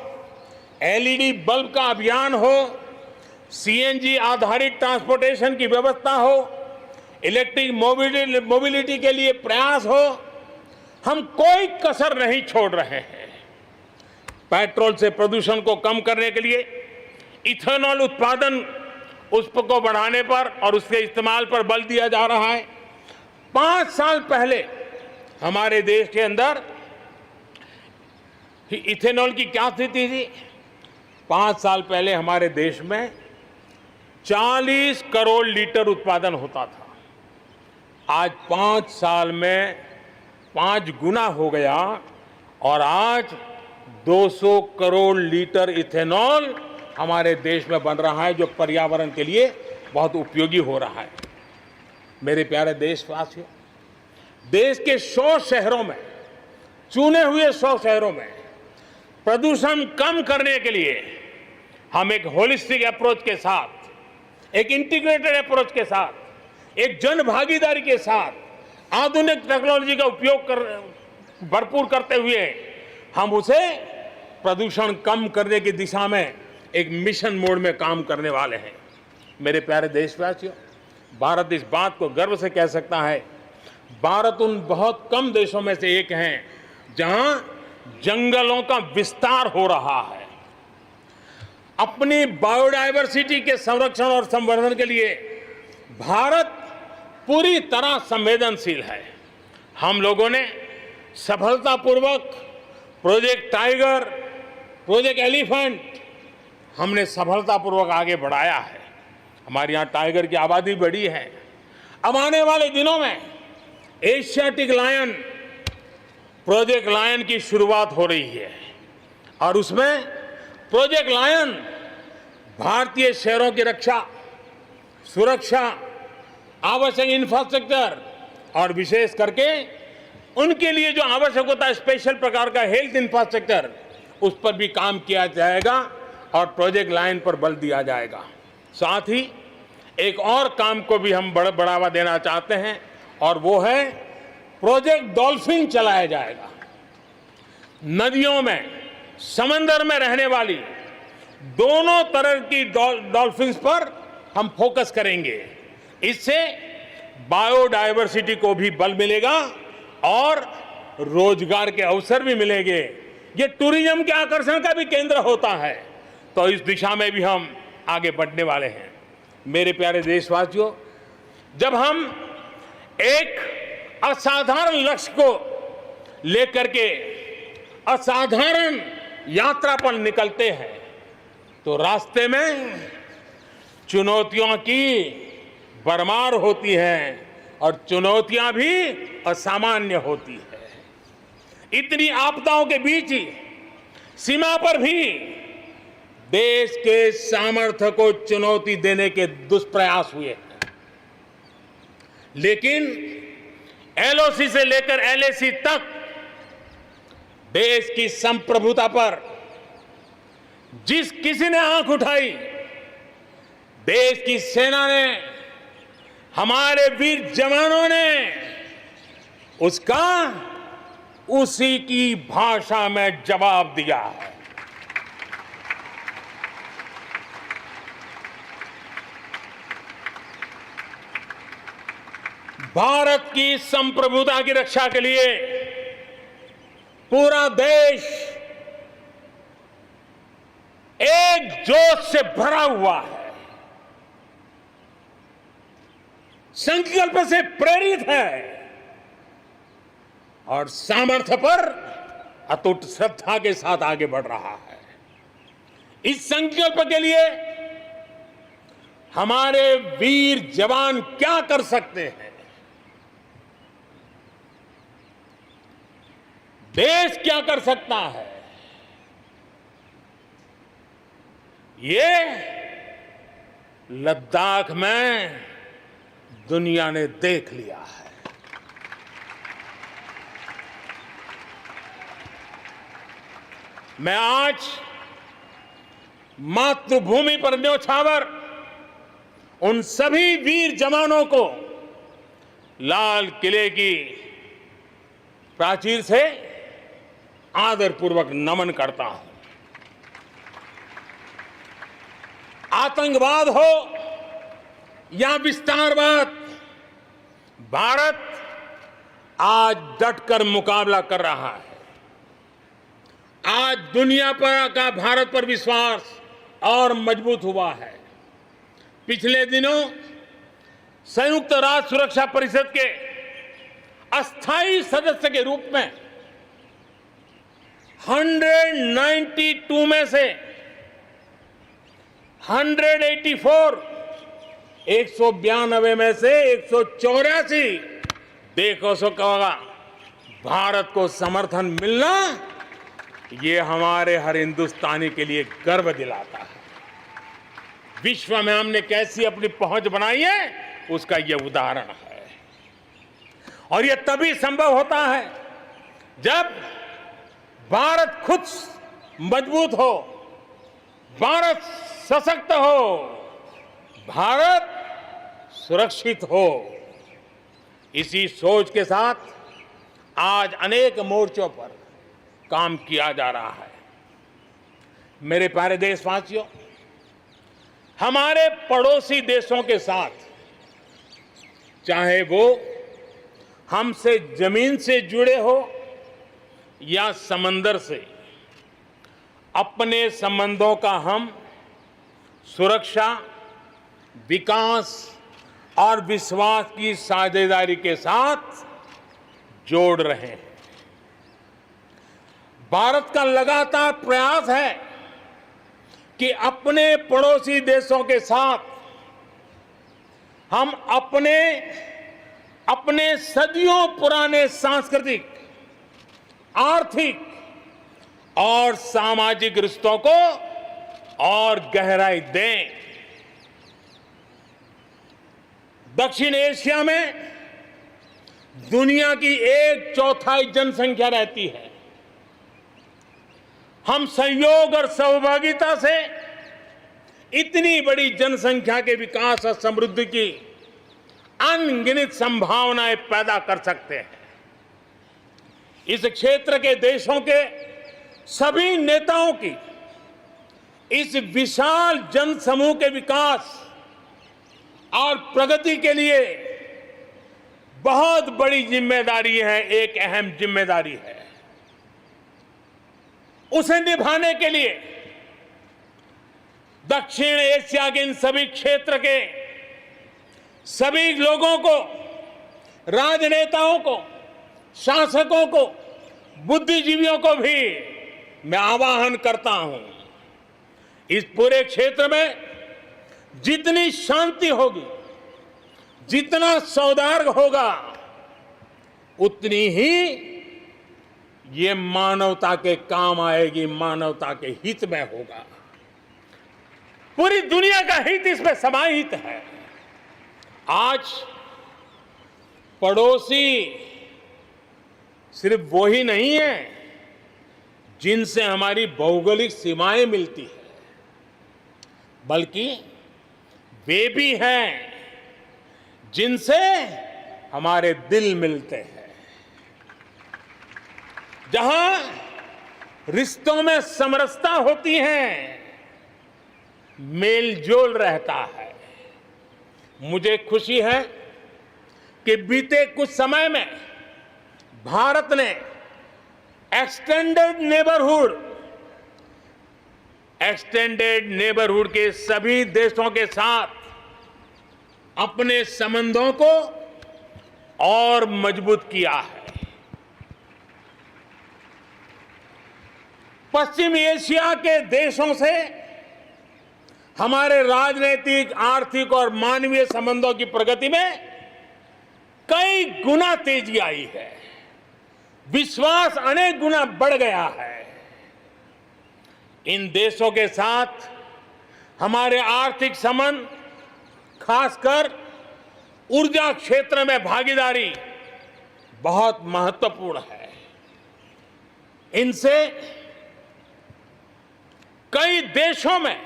एलईडी बल्ब का अभियान हो, सीएनजी आधारित ट्रांसपोर्टेशन की व्यवस्था हो, इलेक्ट्रिक मोबिलिटी के लिए प्रयास हो, हम कोई कसर नहीं छोड़ रहे हैं। पेट्रोल से प्रदूषण को कम करने के लिए इथेनॉल उत्पादन उसको बढ़ाने पर और उसके इस्तेमाल पर बल दिया जा रहा है। 5 साल पहले हमारे देश के अंदर इथेनॉल की क्या स्थिति थी? 5 साल पहले हमारे देश में 40 करोड़ लीटर उत्पादन होता था। आज 5 साल में 5 गुना हो गया और आज 200 करोड़ लीटर इथेनॉल हमारे देश में बन रहा है, जो पर्यावरण के लिए बहुत उपयोगी हो रहा है। मेरे प्यारे देशवासियों, देश के 100 शहरों में, चुने हुए 100 शहरों में प्रदूषण कम करने के लिए हम एक होलिस्टिक अप्रोच के साथ, एक इंटीग्रेटेड अप्रोच के साथ, एक जन भागीदारी के साथ आधुनिक टेक्नोलॉजी का उपयोग भरपूर करते हुए हम उसे प्रदूषण कम करने की दिशा में एक मिशन मोड में काम करने वाले हैं। मेरे प्यारे देशवासियों, भारत इस बात को गर्व से कह सकता है, भारत उन बहुत कम देशों में से एक है जहां जंगलों का विस्तार हो रहा है। अपनी बायोडायवर्सिटी के संरक्षण और संवर्धन के लिए भारत पूरी तरह संवेदनशील है। हम लोगों ने सफलतापूर्वक प्रोजेक्ट टाइगर, प्रोजेक्ट एलिफेंट हमने सफलतापूर्वक आगे बढ़ाया है। हमारे यहाँ टाइगर की आबादी बढ़ी है। अब आने वाले दिनों में एशियाटिक लायन, प्रोजेक्ट लायन की शुरुआत हो रही है और उसमें प्रोजेक्ट लायन भारतीय शहरों की रक्षा, सुरक्षा, आवश्यक इंफ्रास्ट्रक्चर और विशेष करके उनके लिए जो आवश्यक होता है स्पेशल प्रकार का हेल्थ इंफ्रास्ट्रक्चर, उस पर भी काम किया जाएगा और प्रोजेक्ट लाइन पर बल दिया जाएगा। साथ ही एक और काम को भी हम बढ़ावा देना चाहते हैं और वो है प्रोजेक्ट डॉल्फिन चलाया जाएगा। नदियों में, समंदर में रहने वाली दोनों तरह की डॉल्फिन्स पर हम फोकस करेंगे। इससे बायोडायवर्सिटी को भी बल मिलेगा और रोजगार के अवसर भी मिलेंगे। ये टूरिज्म के आकर्षण का भी केंद्र होता है, तो इस दिशा में भी हम आगे बढ़ने वाले हैं। मेरे प्यारे देशवासियों, जब हम एक असाधारण लक्ष्य को लेकर के असाधारण यात्रा पर निकलते हैं तो रास्ते में चुनौतियों की भरमार होती है और चुनौतियां भी असामान्य होती है। इतनी आपदाओं के बीच ही सीमा पर भी देश के सामर्थ्य को चुनौती देने के दुष्प्रयास हुए हैं, लेकिन एलओसी से लेकर एलएसी तक देश की संप्रभुता पर जिस किसी ने आंख उठाई, देश की सेना ने, हमारे वीर जवानों ने उसका उसी की भाषा में जवाब दिया है। भारत की संप्रभुता की रक्षा के लिए पूरा देश एक जोश से भरा हुआ है, संकल्प से प्रेरित है और सामर्थ्य पर अटूट श्रद्धा के साथ आगे बढ़ रहा है। इस संकल्प के लिए हमारे वीर जवान क्या कर सकते हैं, देश क्या कर सकता है, ये लद्दाख में दुनिया ने देख लिया है। मैं आज मातृभूमि पर न्योछावर उन सभी वीर जवानों को लाल किले की प्राचीर से आदरपूर्वक नमन करता हूं। आतंकवाद हो या विस्तारवाद, भारत आज डटकर मुकाबला कर रहा है। आज दुनिया पर का भारत पर विश्वास और मजबूत हुआ है। पिछले दिनों संयुक्त राष्ट्र सुरक्षा परिषद के अस्थायी सदस्य के रूप में 192 में से 192 में से 184 देखो सो कहोगा, भारत को समर्थन मिलना ये हमारे हर हिंदुस्तानी के लिए गर्व दिलाता है। विश्व में हमने कैसी अपनी पहुंच बनाई है उसका यह उदाहरण है। और यह तभी संभव होता है जब भारत खुद मजबूत हो, भारत सशक्त हो, भारत सुरक्षित हो। इसी सोच के साथ आज अनेक मोर्चों पर काम किया जा रहा है। मेरे प्यारे देशवासियों, हमारे पड़ोसी देशों के साथ, चाहे वो हमसे जमीन से जुड़े हो या समंदर से, अपने संबंधों का हम सुरक्षा, विकास और विश्वास की साझेदारी के साथ जोड़ रहे हैं। भारत का लगातार प्रयास है कि अपने पड़ोसी देशों के साथ हम अपने सदियों पुराने सांस्कृतिक, आर्थिक और सामाजिक रिश्तों को और गहराई दें। दक्षिण एशिया में दुनिया की 1/4 जनसंख्या रहती है। हम संयोग और सहभागिता से इतनी बड़ी जनसंख्या के विकास और समृद्धि की अनगिनत संभावनाएं पैदा कर सकते हैं। इस क्षेत्र के देशों के सभी नेताओं की इस विशाल जनसमूह के विकास और प्रगति के लिए बहुत बड़ी जिम्मेदारी है, एक अहम जिम्मेदारी है। उसे निभाने के लिए दक्षिण एशिया के इन सभी क्षेत्र के सभी लोगों को, राजनेताओं को, शासकों को, बुद्धिजीवियों को भी मैं आह्वान करता हूं, इस पूरे क्षेत्र में जितनी शांति होगी, जितना सौहार्द होगा, उतनी ही ये मानवता के काम आएगी, मानवता के हित में होगा। पूरी दुनिया का हित इसमें समाहित है। आज पड़ोसी सिर्फ वो ही नहीं है जिनसे हमारी भौगोलिक सीमाएं मिलती है, बल्कि वे भी हैं जिनसे हमारे दिल मिलते हैं। जहां रिश्तों में समरसता होती है, मेलजोल रहता है। मुझे खुशी है कि बीते कुछ समय में भारत ने एक्सटेंडेड नेबरहुड के सभी देशों के साथ अपने संबंधों को और मजबूत किया है। पश्चिम एशिया के देशों से हमारे राजनीतिक, आर्थिक और मानवीय संबंधों की प्रगति में कई गुना तेजी आई है। विश्वास अनेक गुना बढ़ गया है। इन देशों के साथ हमारे आर्थिक संबंध, खासकर ऊर्जा क्षेत्र में भागीदारी बहुत महत्वपूर्ण है। इनसे कई देशों में,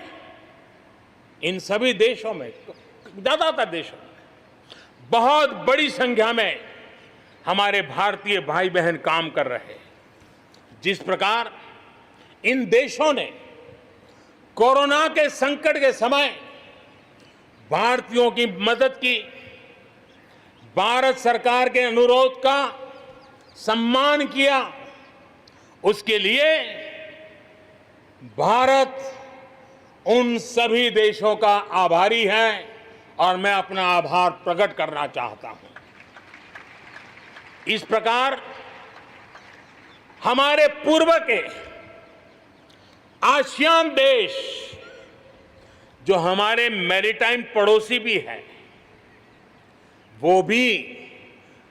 इन सभी देशों में, ज्यादातर देशों में बहुत बड़ी संख्या में हमारे भारतीय भाई बहन काम कर रहे हैं। जिस प्रकार इन देशों ने कोरोना के संकट के समय भारतीयों की मदद की, भारत सरकार के अनुरोध का सम्मान किया, उसके लिए भारत उन सभी देशों का आभारी है और मैं अपना आभार प्रकट करना चाहता हूं। इस प्रकार हमारे पूर्व के आसियान देश, जो हमारे मैरीटाइम पड़ोसी भी हैं, वो भी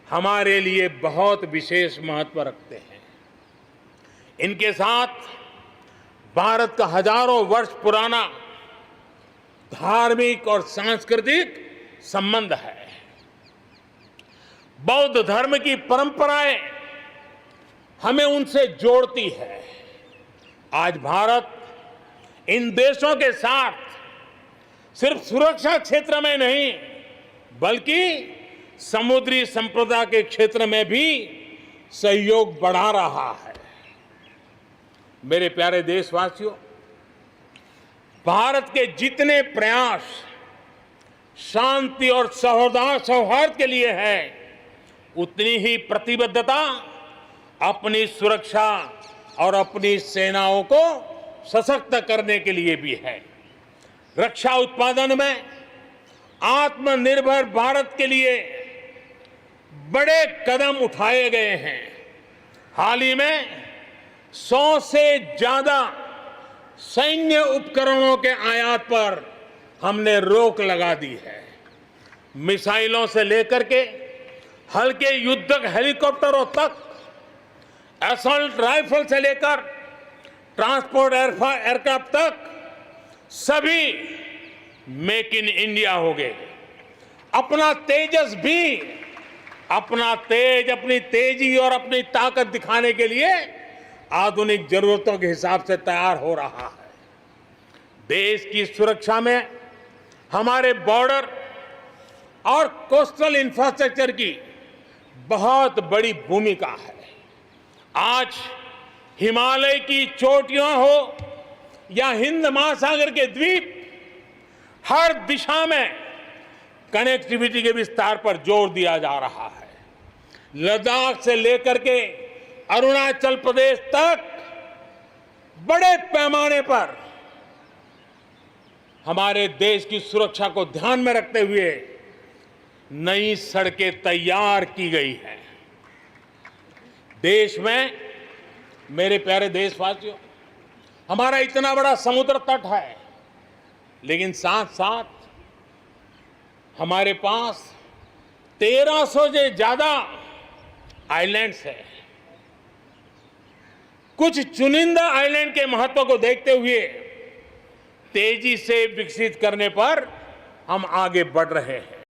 हमारे लिए बहुत विशेष महत्व रखते हैं। इनके साथ भारत का हजारों वर्ष पुराना धार्मिक और सांस्कृतिक संबंध है। बौद्ध धर्म की परंपराएं हमें उनसे जोड़ती है। आज भारत इन देशों के साथ सिर्फ सुरक्षा क्षेत्र में नहीं, बल्कि समुद्री संपदा के क्षेत्र में भी सहयोग बढ़ा रहा है। मेरे प्यारे देशवासियों, भारत के जितने प्रयास शांति और सौहार्द के लिए है, उतनी ही प्रतिबद्धता अपनी सुरक्षा और अपनी सेनाओं को सशक्त करने के लिए भी है। रक्षा उत्पादन में आत्मनिर्भर भारत के लिए बड़े कदम उठाए गए हैं। हाल ही में 100 से ज्यादा सैन्य उपकरणों के आयात पर हमने रोक लगा दी है। मिसाइलों से लेकर के हल्के युद्धक हेलीकॉप्टरों तक, असॉल्ट राइफल से लेकर ट्रांसपोर्ट एयरक्राफ्ट तक, सभी मेक इन इंडिया हो गए। अपना तेजस भी अपनी तेजी और अपनी ताकत दिखाने के लिए आधुनिक जरूरतों के हिसाब से तैयार हो रहा है। देश की सुरक्षा में हमारे बॉर्डर और कोस्टल इंफ्रास्ट्रक्चर की बहुत बड़ी भूमिका है। आज हिमालय की चोटियां हो या हिंद महासागर के द्वीप, हर दिशा में कनेक्टिविटी के विस्तार पर जोर दिया जा रहा है। लद्दाख से लेकर के अरुणाचल प्रदेश तक बड़े पैमाने पर हमारे देश की सुरक्षा को ध्यान में रखते हुए नई सड़कें तैयार की गई हैं। देश में, मेरे प्यारे देशवासियों, हमारा इतना बड़ा समुद्र तट है, लेकिन साथ साथ हमारे पास 1300 से ज्यादा आइलैंड्स हैं। कुछ चुनिंदा आइलैंड के महत्व को देखते हुए तेजी से विकसित करने पर हम आगे बढ़ रहे हैं।